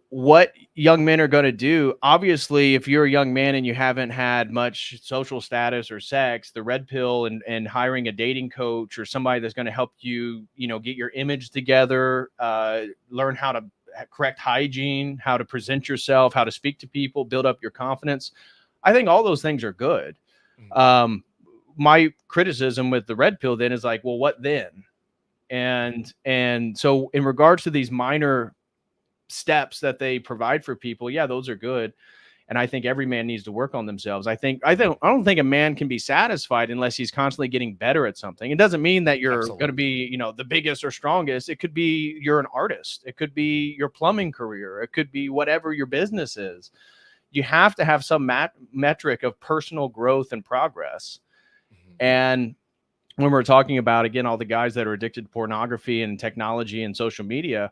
what young men are going to do, obviously, if you're a young man and you haven't had much social status or sex, the red pill and hiring a dating coach or somebody that's going to help you, get your image together, learn how to correct hygiene, how to present yourself, how to speak to people, build up your confidence. I think all those things are good. My criticism with the red pill then is like, well, what then? And so in regards to these minor steps that they provide for people, yeah, those are good. And I think every man needs to work on themselves. I don't think a man can be satisfied unless he's constantly getting better at something. It doesn't mean that you're going to be, the biggest or strongest. It could be you're an artist. It could be your plumbing career. It could be whatever your business is. You have to have some metric of personal growth and progress. And when we're talking about, again, all the guys that are addicted to pornography and technology and social media,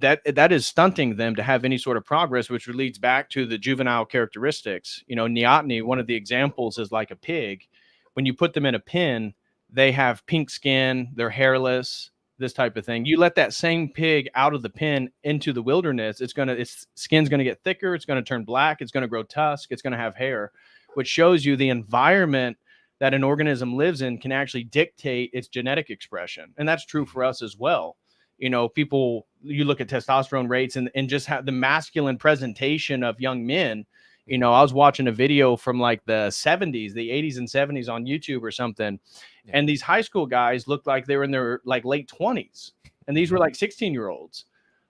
that is stunting them to have any sort of progress, which leads back to the juvenile characteristics. Neoteny, one of the examples is like a pig. When you put them in a pen, they have pink skin, they're hairless, this type of thing. You let that same pig out of the pen into the wilderness, its skin's going to get thicker, it's going to turn black, it's going to grow tusk, it's going to have hair, which shows you the environment that an organism lives in can actually dictate its genetic expression. And that's true for us as well. You know, people, you look at testosterone rates and just have the masculine presentation of young men. You know, I was watching a video from like the 70s, the 80s and 70s on YouTube or something. Yeah. And these high school guys looked like they were in their like late 20s. And these were like 16-year-olds.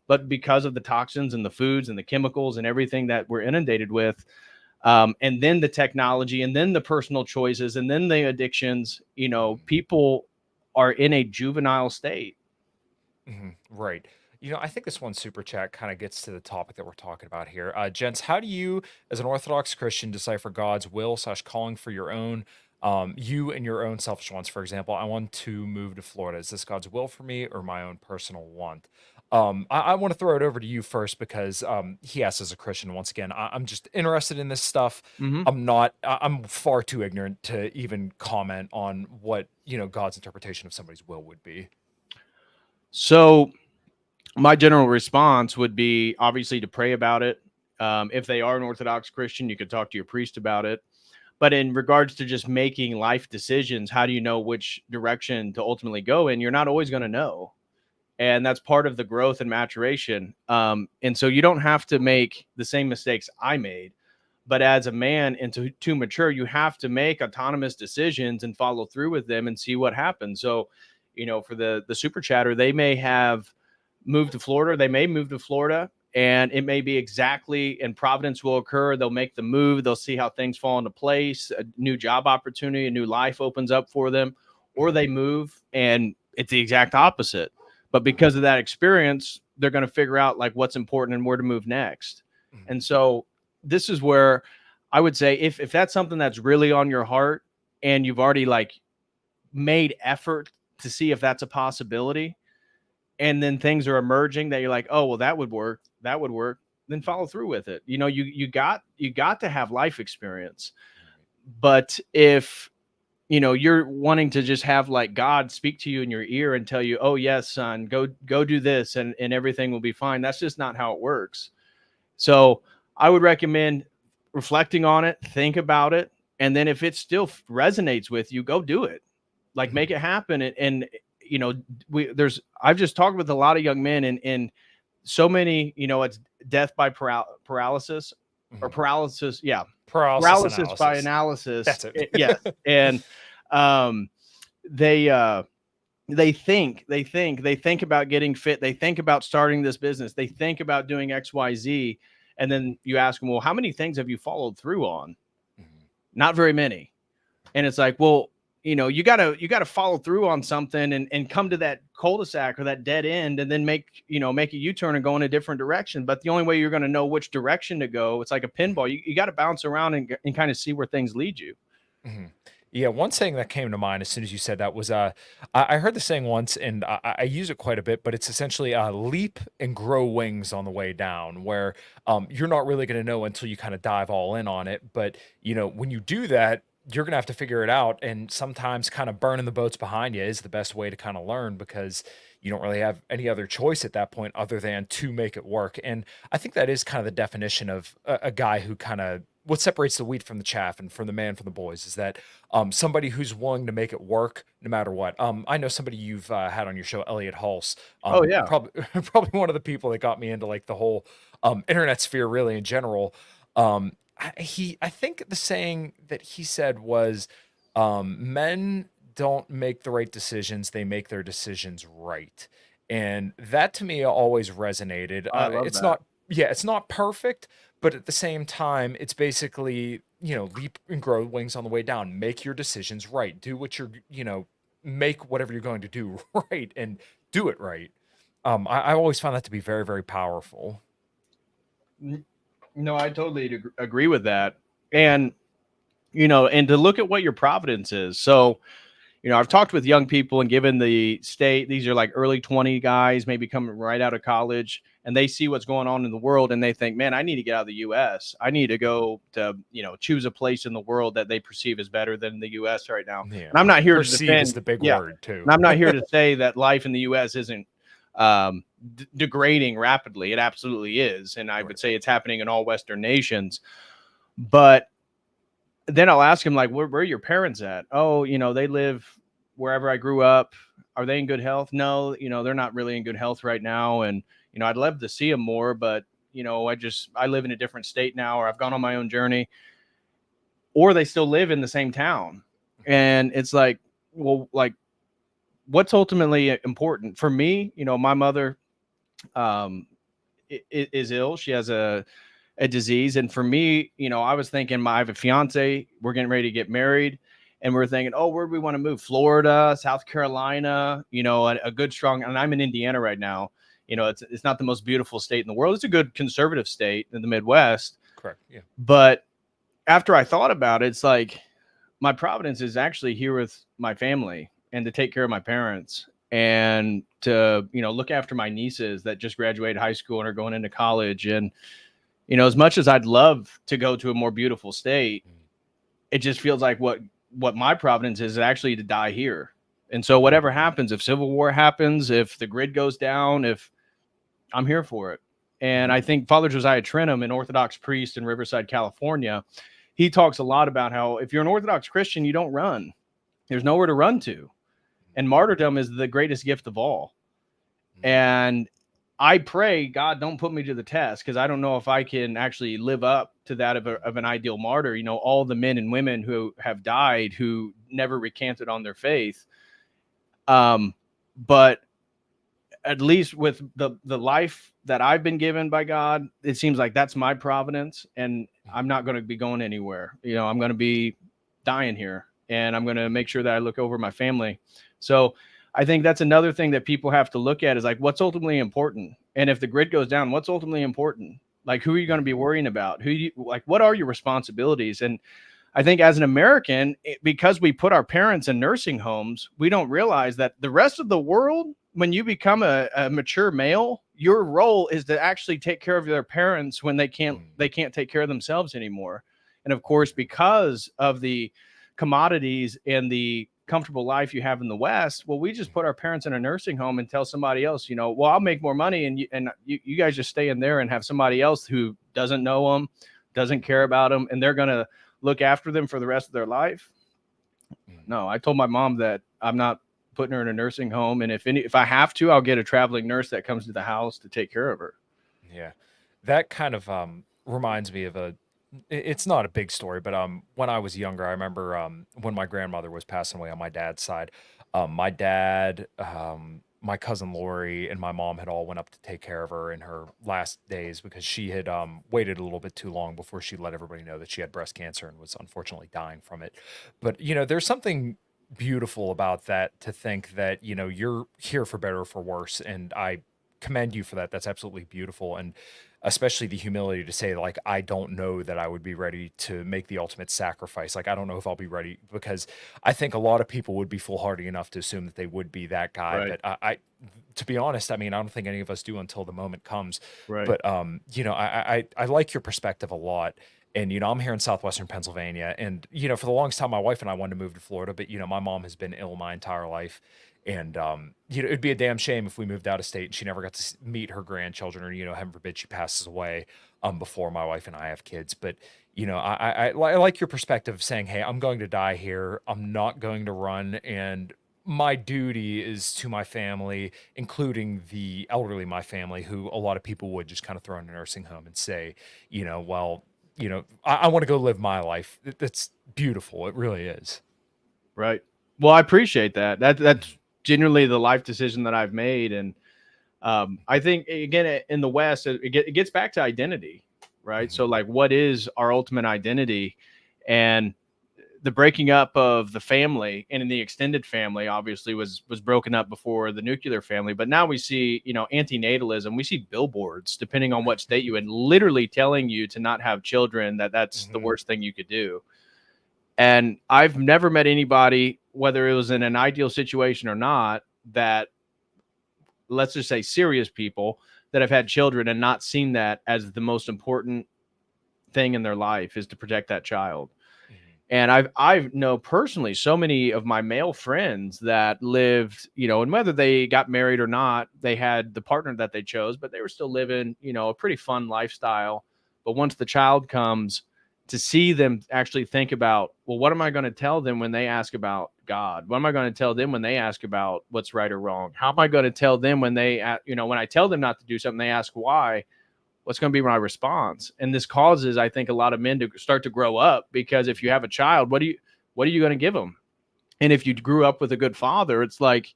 But because of the toxins and the foods and the chemicals and everything that we're inundated with, and then the technology and then the personal choices and then the addictions, you know, people are in a juvenile state. Right. You know, I think this one super chat kind of gets to the topic that we're talking about here. Gents, how do you, as an Orthodox Christian, decipher God's will slash calling for your own, you and your own selfish wants? For example, I want to move to Florida. Is this God's will for me or my own personal want? I want to throw it over to you first because he asked as a Christian. Once again, I'm just interested in this stuff. I'm far too ignorant to even comment on what, God's interpretation of somebody's will would be. So my general response would be obviously to pray about it. If they are an Orthodox Christian, you could talk to your priest about it. But in regards to just making life decisions, how do you know which direction to ultimately go in? You're not always going to know. And that's part of the growth and maturation. And so you don't have to make the same mistakes I made. But as a man and to mature, you have to make autonomous decisions and follow through with them and see what happens. So, for the super chatter, they may have moved to Florida. They may move to Florida and it may be exactly, and Providence will occur. They'll make the move. They'll see how things fall into place. A new job opportunity, a new life opens up for them, or they move and it's the exact opposite. But because of that experience, they're going to figure out like what's important and where to move next. And so this is where I would say if that's something that's really on your heart and you've already like made effort to see if that's a possibility, and then things are emerging that you're like, oh, well, that would work, then follow through with it. You got to have life experience. But if you're wanting to just have like God speak to you in your ear and tell you, oh yes, son, go do this and everything will be fine, that's just not how it works. So I would recommend reflecting on it, think about it, and then if it still resonates with you, go do it. Like make it happen. And I've just talked with a lot of young men and so many, it's death by paralysis or paralysis. Yeah. Paralysis by analysis. That's it. Yes. And they think about getting fit. They think about starting this business. They think about doing XYZ. And then you ask them, well, how many things have you followed through on? Not very many. And it's like, well, you gotta follow through on something and come to that cul-de-sac or that dead end and then make a U-turn and go in a different direction. But the only way you're going to know which direction to go, it's like a pinball. You got to bounce around and kind of see where things lead you. Yeah, one saying that came to mind as soon as you said that was I heard the saying once and I use it quite a bit, but it's essentially leap and grow wings on the way down, where you're not really going to know until you kind of dive all in on it. But when you do that, you're going to have to figure it out. And sometimes kind of burning the boats behind you is the best way to kind of learn, because you don't really have any other choice at that point other than to make it work. And I think that is kind of the definition of a guy who kind of, what separates the wheat from the chaff and from the man from the boys is that somebody who's willing to make it work no matter what. I know somebody you've had on your show, Elliot Hulse. Oh yeah. Probably one of the people that got me into like the whole internet sphere really in general. I think the saying that he said was, men don't make the right decisions, they make their decisions right. And that to me always resonated. I love it's that. it's not perfect, but at the same time, it's basically, leap and grow wings on the way down. Make your decisions right. Do what you're, make whatever you're going to do right and do it right. I always found that to be very, very powerful. No, I totally agree with that. And, and to look at what your providence is. So, I've talked with young people and given the state, these are like early 20 guys, maybe coming right out of college. and they see what's going on in the world and they think, man, I need to get out of the US. I need to go to, choose a place in the world that they perceive as better than the US right now. Yeah. And I'm not here to Perceive is defend. the big Yeah. word too. And I'm not here to say that life in the US isn't degrading rapidly. It absolutely is. And I would say it's happening in all Western nations. But then I'll ask him, like, where are your parents at? Oh, they live wherever I grew up. Are they in good health? No, they're not really in good health right now. And, I'd love to see them more, but, I live in a different state now, or I've gone on my own journey, or they still live in the same town. And it's like, well, like, what's ultimately important for me? My mother is ill. She has a disease. And for me, I was thinking, I have a fiance, we're getting ready to get married. And we're thinking, oh, where do we want to move? Florida, South Carolina, a good, strong, and I'm in Indiana right now. It's not the most beautiful state in the world. It's a good conservative state in the Midwest. Correct. Yeah. But after I thought about it, it's like my providence is actually here with my family and to take care of my parents and to, look after my nieces that just graduated high school and are going into college. And, as much as I'd love to go to a more beautiful state, it just feels like what my providence is actually to die here. And so whatever happens, if civil war happens, if the grid goes down, if I'm here for it. And I think Father Josiah Trenum, an Orthodox priest in Riverside, California, he talks a lot about how if you're an Orthodox Christian, you don't run. There's nowhere to run to. And martyrdom is the greatest gift of all. And I pray, God, don't put me to the test, because I don't know if I can actually live up to that of an ideal martyr. All the men and women who have died who never recanted on their faith. But at least with the life that I've been given by God, it seems like that's my providence, and I'm not going to be going anywhere. I'm going to be dying here, and I'm going to make sure that I look over my family. So I think that's another thing that people have to look at is like, what's ultimately important? And if the grid goes down, what's ultimately important? Like, who are you going to be worrying about? What are your responsibilities? And I think as an American, because we put our parents in nursing homes, we don't realize that the rest of the world, when you become a mature male, your role is to actually take care of their parents when they can't take care of themselves anymore. And of course, because of the commodities and the comfortable life you have in the West, well, we just put our parents in a nursing home and tell somebody else, well, I'll make more money, and you guys just stay in there and have somebody else who doesn't know them, doesn't care about them, and they're going to look after them for the rest of their life. No, I told my mom that I'm not putting her in a nursing home, and if I have to, I'll get a traveling nurse that comes to the house to take care of her. Yeah, that kind of reminds me of it's not a big story, but when I was younger, I remember when my grandmother was passing away on my dad's side, my dad, my cousin Lori, and my mom had all went up to take care of her in her last days because she had waited a little bit too long before she let everybody know that she had breast cancer and was unfortunately dying from it. But there's something beautiful about that, to think that you're here for better or for worse, and I commend you for that. That's absolutely beautiful. And especially the humility to say, like, I don't know that I would be ready to make the ultimate sacrifice. Like, I don't know if I'll be ready, because I think a lot of people would be foolhardy enough to assume that they would be that guy. Right. But I to be honest, I mean, I don't think any of us do until the moment comes. Right. But I like your perspective a lot. And, I'm here in southwestern Pennsylvania, and, for the longest time, my wife and I wanted to move to Florida, but, my mom has been ill my entire life. And, it'd be a damn shame if we moved out of state and she never got to meet her grandchildren, or, heaven forbid she passes away, before my wife and I have kids. But, I like your perspective of saying, hey, I'm going to die here. I'm not going to run. And my duty is to my family, including the elderly, my family, who a lot of people would just kind of throw in a nursing home and say, well, I want to go live my life. That's beautiful. It really is. Right. Well, I appreciate that. That's genuinely the life decision that I've made. And I think, again, in the West, it gets back to identity, right? So, like, what is our ultimate identity? And the breaking up of the family, and in the extended family, obviously was broken up before the nuclear family. But now we see, antinatalism. We see billboards, depending on what state you in, literally telling you to not have children, that's the worst thing you could do. And I've never met anybody, whether it was in an ideal situation or not, that, let's just say serious people, that have had children and not seen that as the most important thing in their life is to protect that child. Mhm. And I've know personally so many of my male friends that lived, and whether they got married or not, they had the partner that they chose, but they were still living, a pretty fun lifestyle. But once the child comes, to see them actually think about, well, what am I going to tell them when they ask about God? What am I going to tell them when they ask about what's right or wrong? How am I going to tell them when they, when I tell them not to do something, they ask why? What's going to be my response? And this causes, I think, a lot of men to start to grow up, because if you have a child, what are you going to give them? And if you grew up with a good father, it's like,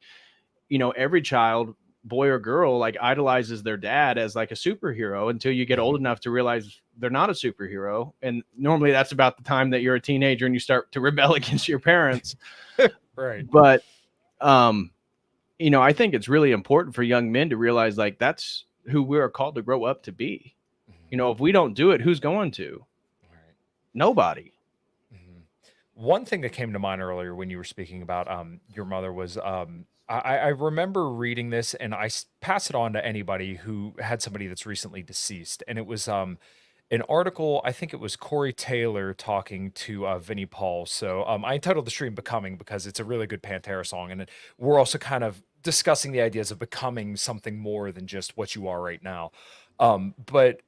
every child, boy or girl, like idolizes their dad as like a superhero until you get old enough to realize they're not a superhero. And normally that's about the time that you're a teenager and you start to rebel against your parents. Right. But, I think it's really important for young men to realize like that's who we are called to grow up to be. Mhm. If we don't do it, who's going to? Right. Nobody. Mhm. One thing that came to mind earlier when you were speaking about your mother was I remember reading this, and pass it on to anybody who had somebody that's recently deceased, and it was an article. I think it was Corey Taylor talking to Vinnie Paul. So I entitled the stream "Becoming" because it's a really good Pantera song, and we're also kind of discussing the ideas of becoming something more than just what you are right now. But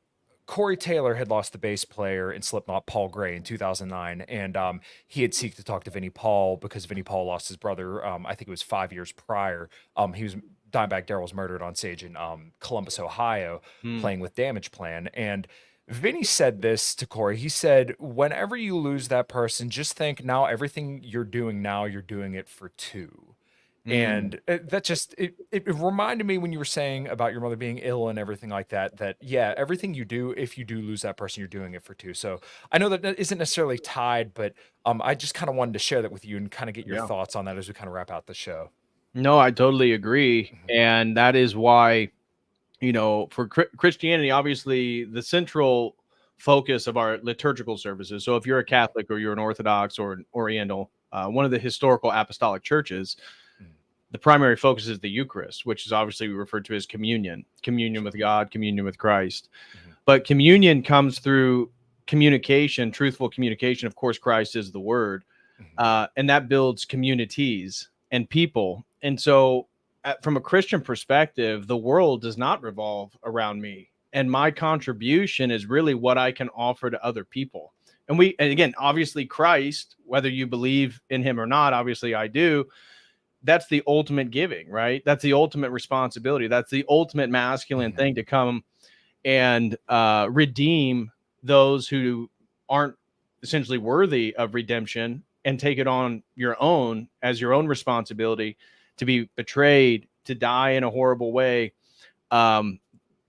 Corey Taylor had lost the bass player in Slipknot, Paul Gray, in 2009, and he had seeked to talk to Vinnie Paul because Vinnie Paul lost his brother. I think it was 5 years prior. He was Dimebag Darrell was murdered on stage in Columbus, Ohio, Hmm. playing with Damage Plan. And Vinnie said this to Corey. He said, "Whenever you lose that person, just think now everything you're doing now, you're doing it for two." Hmm. And that just it reminded me when you were saying about your mother being ill and everything like that, that yeah, everything you do, if you do lose that person, you're doing it for two. So I know that that isn't necessarily tied, but I just kind of wanted to share that with you and kind of get your Yeah. thoughts on that as we kind of wrap out the show. No, I totally agree. Mhm. And that is why, for Christianity, obviously the central focus of our liturgical services. So if you're a Catholic or you're an Orthodox or an Oriental, one of the historical apostolic churches, Mhm. the primary focus is the Eucharist, which is obviously referred to as communion, communion with God, communion with Christ. Mhm. But communion comes through communication, truthful communication. Of course, Christ is the Word, Mhm. and that builds communities and people. And so, from a Christian perspective, the world does not revolve around me, and my contribution is really what I can offer to other people. And again, obviously, Christ, whether you believe in Him or not, obviously I do. That's the ultimate giving, right? That's the ultimate responsibility. That's the ultimate masculine Mhm. thing, to come and redeem those who aren't essentially worthy of redemption, and take it on your own as your own responsibility to be betrayed, to die in a horrible way. Um,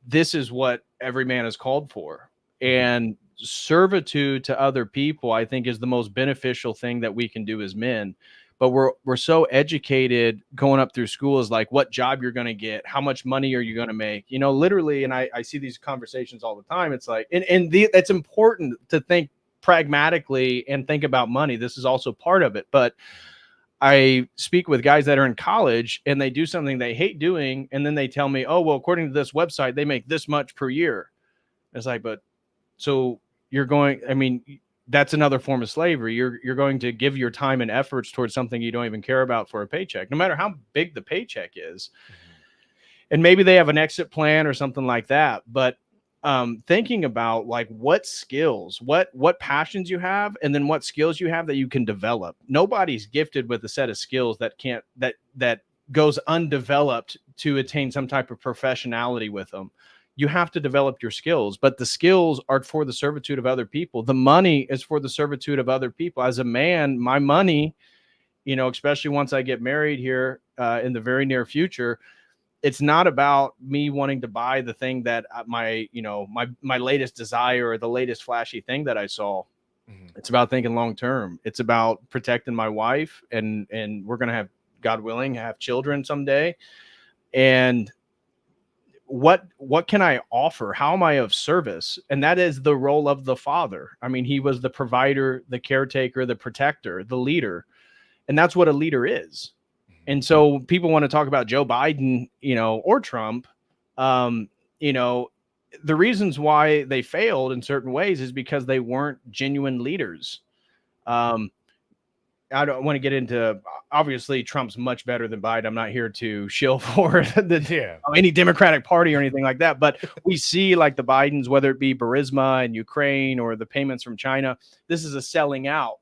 this is what every man is called for. Mhm. And servitude to other people, I think, is the most beneficial thing that we can do as men. But we're so educated going up through school is like what job you're going to get, how much money are you going to make, literally. And I see these conversations all the time. It's like, it's important to think pragmatically and think about money. This is also part of it. But I speak with guys that are in college and they do something they hate doing. And then they tell me, oh, well, according to this website, they make this much per year. It's like, but so you're going, I mean, that's another form of slavery. You're going to give your time and efforts towards something you don't even care about for a paycheck, no matter how big the paycheck is. Mhm. And maybe they have an exit plan or something like that. But thinking about like what skills, what passions you have, and then what skills you have that you can develop. Nobody's gifted with a set of skills that can't that goes undeveloped to attain some type of professionality with them. You have to develop your skills, but the skills are for the servitude of other people. The money is for the servitude of other people. As a man, my money, especially once I get married here in the very near future, it's not about me wanting to buy the thing that my latest desire or the latest flashy thing that I saw. Mhm. It's about thinking long term. It's about protecting my wife, and we're gonna have, God willing, have children someday. And what can I offer? How am I of service? And that is the role of the father. I mean, he was the provider, the caretaker, the protector, the leader, and that's what a leader is. Mhm. And so people want to talk about Joe Biden, or Trump. Um, you know, the reasons why they failed in certain ways is because they weren't genuine leaders. Um, I don't want to get into, obviously Trump's much better than Biden. I'm not here to shill for Yeah. any Democratic Party or anything like that. But we see like the Bidens, whether it be Burisma in Ukraine or the payments from China, this is a selling out.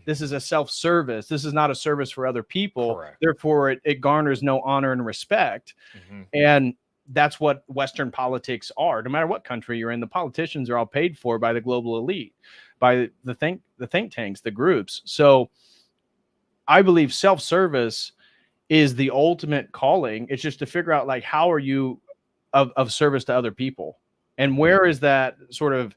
This is a self-service. This is not a service for other people. Correct. Therefore, it garners no honor and respect. Mm-hmm. And that's what Western politics are. No matter what country you're in, the politicians are all paid for by the global elite, by the think tanks, the groups. So I believe self-service is the ultimate calling. It's just to figure out like how are you of service to other people, and where is that sort of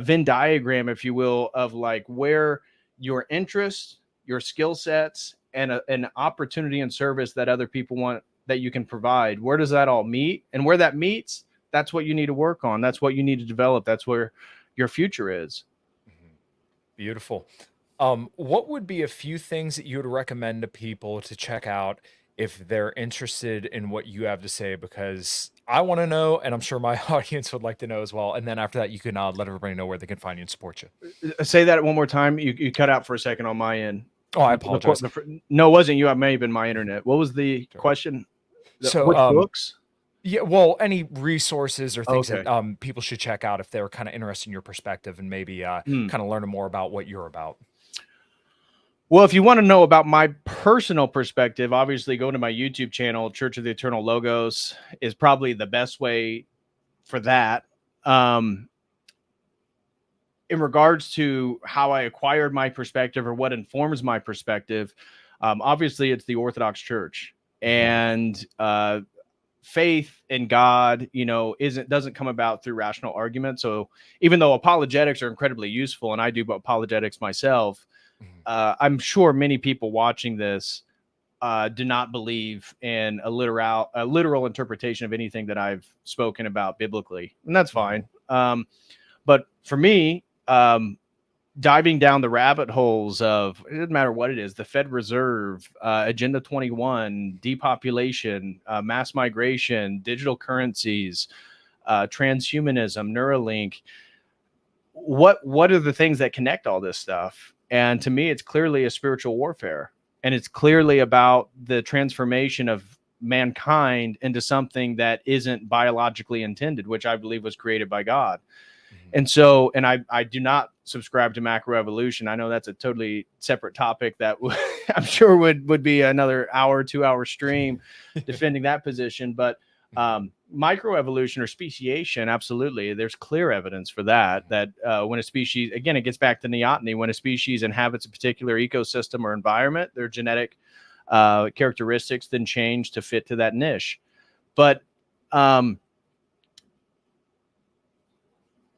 Venn diagram, if you will, of like where your interests, your skill sets, and an opportunity and service that other people want that you can provide. Where does that all meet? And where that meets, that's what you need to work on. That's what you need to develop. That's where your future is. Beautiful. What would be a few things that you would recommend to people to check out if they're interested in what you have to say? Because I want to know, and I'm sure my audience would like to know as well. And then after that, you can let everybody know where they can find you and support you. Say that one more time. You cut out for a second on my end. Oh, I apologize. No, it wasn't you. It may have been my internet. What was the question? So, which books? Yeah, well, any resources or things Okay. that people should check out if they're kind of interested in your perspective and maybe kind of learning more about what you're about. Well, if you want to know about my personal perspective, obviously go to my YouTube channel. Church of the Eternal Logos is probably the best way for that. In regards to how I acquired my perspective or what informs my perspective, obviously it's the Orthodox Church, and faith in God, doesn't come about through rational argument. So even though apologetics are incredibly useful, and I do apologetics myself, I'm sure many people watching this do not believe in a literal interpretation of anything that I've spoken about biblically, and that's fine. But for me, diving down the rabbit holes of, it doesn't matter what it is, the Fed Reserve, Agenda 21, depopulation, mass migration, digital currencies, transhumanism, Neuralink. What are the things that connect all this stuff? And to me, it's clearly a spiritual warfare. And it's clearly about the transformation of mankind into something that isn't biologically intended, which I believe was created by God. And so, and I do not subscribe to macroevolution. I know that's a totally separate topic that I'm sure would be another hour, 2 hour stream defending that position. But microevolution or speciation, absolutely. There's clear evidence for that when a species, again, it gets back to neoteny, when a species inhabits a particular ecosystem or environment, their genetic characteristics then change to fit to that niche. But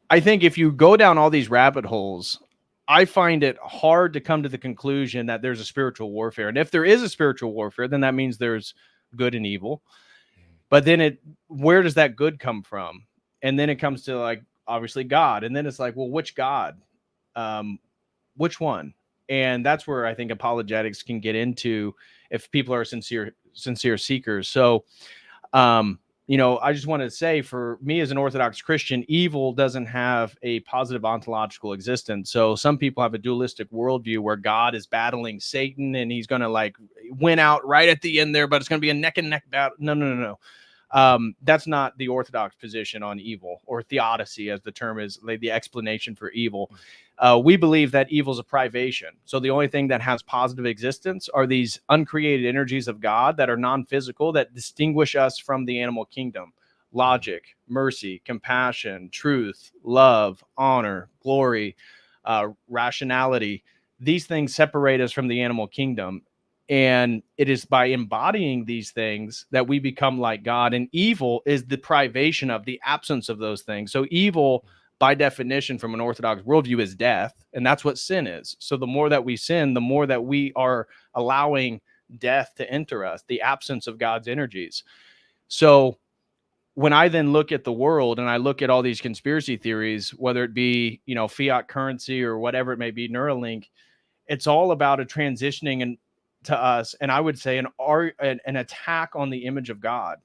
I think if you go down all these rabbit holes, I find it hard to come to the conclusion that there's a spiritual warfare. And if there is a spiritual warfare, then that means there's good and evil. But then where does that good come from? And then it comes to like, obviously God. And then it's like, well, which God? Which one? And that's where I think apologetics can get into if people are sincere seekers. So, I just want to say, for me as an Orthodox Christian, evil doesn't have a positive ontological existence. So some people have a dualistic worldview where God is battling Satan and he's going to like win out right at the end there, but it's going to be a neck and neck battle. No. That's not the Orthodox position on evil, or theodicy, as the term is, like the explanation for evil. We believe that evil is a privation. So the only thing that has positive existence are these uncreated energies of God that are non-physical, that distinguish us from the animal kingdom. Logic, mercy, compassion, truth, love, honor, glory, rationality. These things separate us from the animal kingdom. And it is by embodying these things that we become like God. And evil is the privation of the absence of those things. So evil, by definition, from an Orthodox worldview, is death. And that's what sin is. So the more that we sin, the more that we are allowing death to enter us, the absence of God's energies. So when I then look at the world and I look at all these conspiracy theories, whether it be, fiat currency or whatever it may be, Neuralink, it's all about a transitioning to us, and I would say an attack on the image of God,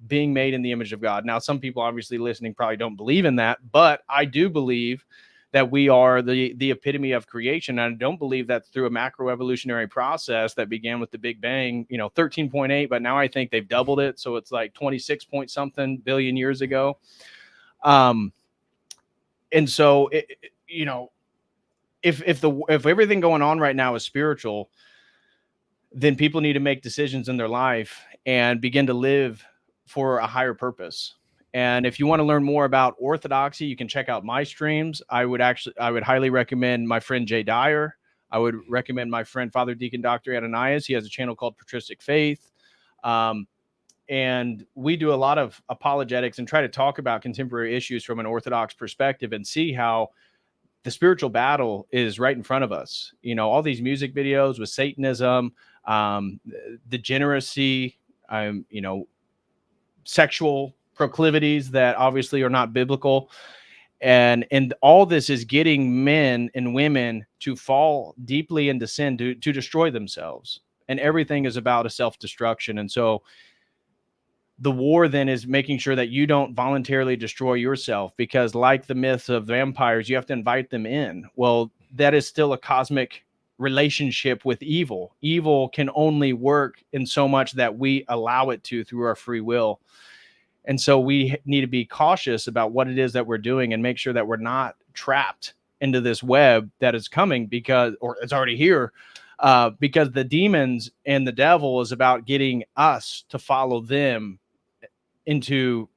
being made in the image of God. Now, some people obviously listening probably don't believe in that, but I do believe that we are the epitome of creation. And I don't believe that through a macroevolutionary process that began with the Big Bang, 13.8, but now I think they've doubled it. So it's like 26 point something billion years ago. And so, if everything going on right now is spiritual, then people need to make decisions in their life and begin to live for a higher purpose. And if you want to learn more about Orthodoxy, you can check out my streams. I would highly recommend my friend Jay Dyer. I would recommend my friend Father Deacon Dr. Ananias. He has a channel called Patristic Faith. And we do a lot of apologetics and try to talk about contemporary issues from an Orthodox perspective and see how the spiritual battle is right in front of us. All these music videos with Satanism, degeneracy, sexual proclivities that obviously are not biblical. And all this is getting men and women to fall deeply into sin, to destroy themselves. And everything is about a self-destruction. And so the war then is making sure that you don't voluntarily destroy yourself, because like the myths of vampires, you have to invite them in. Well, that is still a cosmic relationship with evil. Evil can only work in so much that we allow it to through our free will. And so we need to be cautious about what it is that we're doing and make sure that we're not trapped into this web that is coming, or it's already here, because the demons and the devil is about getting us to follow them into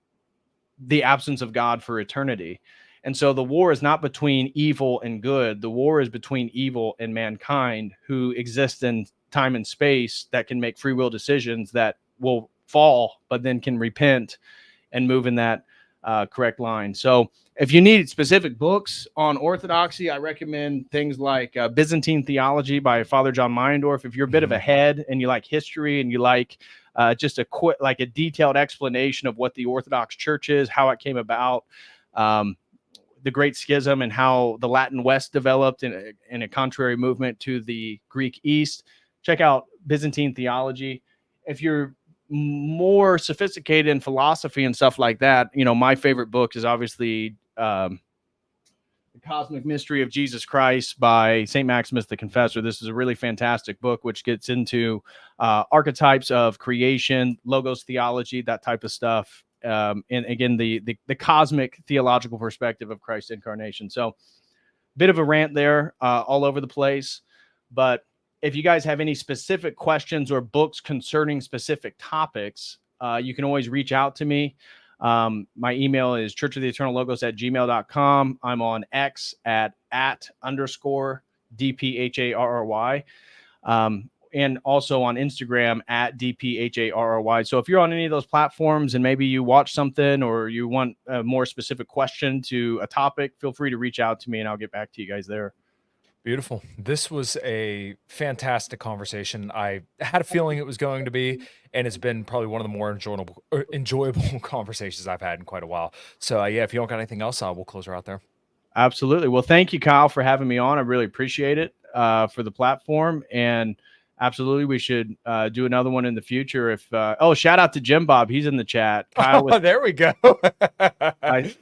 the absence of God for eternity. And so the war is not between evil and good. The war is between evil and mankind, who exist in time and space, that can make free will decisions that will fall, but then can repent and move in that correct line. So if you need specific books on Orthodoxy, I recommend things like Byzantine Theology by Father John Meyendorff. If you're a bit of a head and you like history and you like just a detailed explanation of what the Orthodox Church is, how it came about, the Great Schism, and how the Latin West developed in a contrary movement to the Greek East, check out Byzantine Theology. If you're more sophisticated in philosophy and stuff like that, my favorite book is obviously The Cosmic Mystery of Jesus Christ by St. Maximus the Confessor. This is a really fantastic book which gets into archetypes of creation, logos theology, that type of stuff. And again, the cosmic theological perspective of Christ's incarnation. So bit of a rant there, all over the place. But if you guys have any specific questions or books concerning specific topics, you can always reach out to me. My email is churchoftheeternallogos@gmail.com. I'm on X at @_DPHARRY. And also on Instagram at DPHARRY. So if you're on any of those platforms and maybe you watch something or you want a more specific question to a topic, feel free to reach out to me and I'll get back to you guys there. Beautiful. This was a fantastic conversation. I had a feeling it was going to be, and it's been probably one of the more enjoyable conversations I've had in quite a while. So yeah, if you don't got anything else, we'll close her out there. Absolutely. Well, thank you, Kyle, for having me on. I really appreciate it for the platform. And absolutely, we should do another one in the future. Shout out to Jim Bob. He's in the chat. Kyle, there we go. I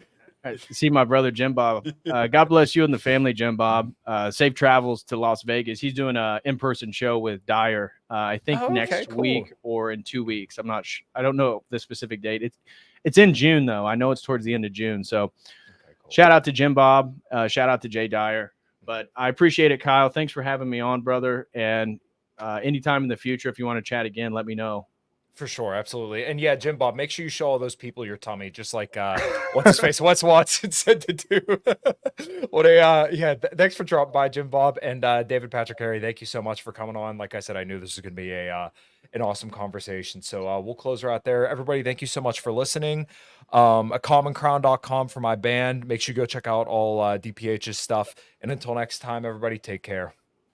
see my brother Jim Bob. God bless you and the family, Jim Bob. Safe travels to Las Vegas. He's doing an in-person show with Dyer. I think next week or in 2 weeks. I'm not sure. I don't know the specific date. It's in June though. I know it's towards the end of June. So shout out to Jim Bob. Shout out to Jay Dyer. But I appreciate it, Kyle. Thanks for having me on, brother. And anytime in the future, if you want to chat again, let me know. For sure, absolutely. And yeah, Jim Bob, make sure you show all those people your tummy, just like what's his face, what's Watson said to do. Thanks for dropping by, Jim Bob. And David Patrick Harry, thank you so much for coming on. Like I said, I knew this was going to be an awesome conversation. So we'll close her out there. Everybody, thank you so much for listening. acommoncrown.com for my band. Make sure you go check out all DPH's stuff. And until next time, everybody, take care.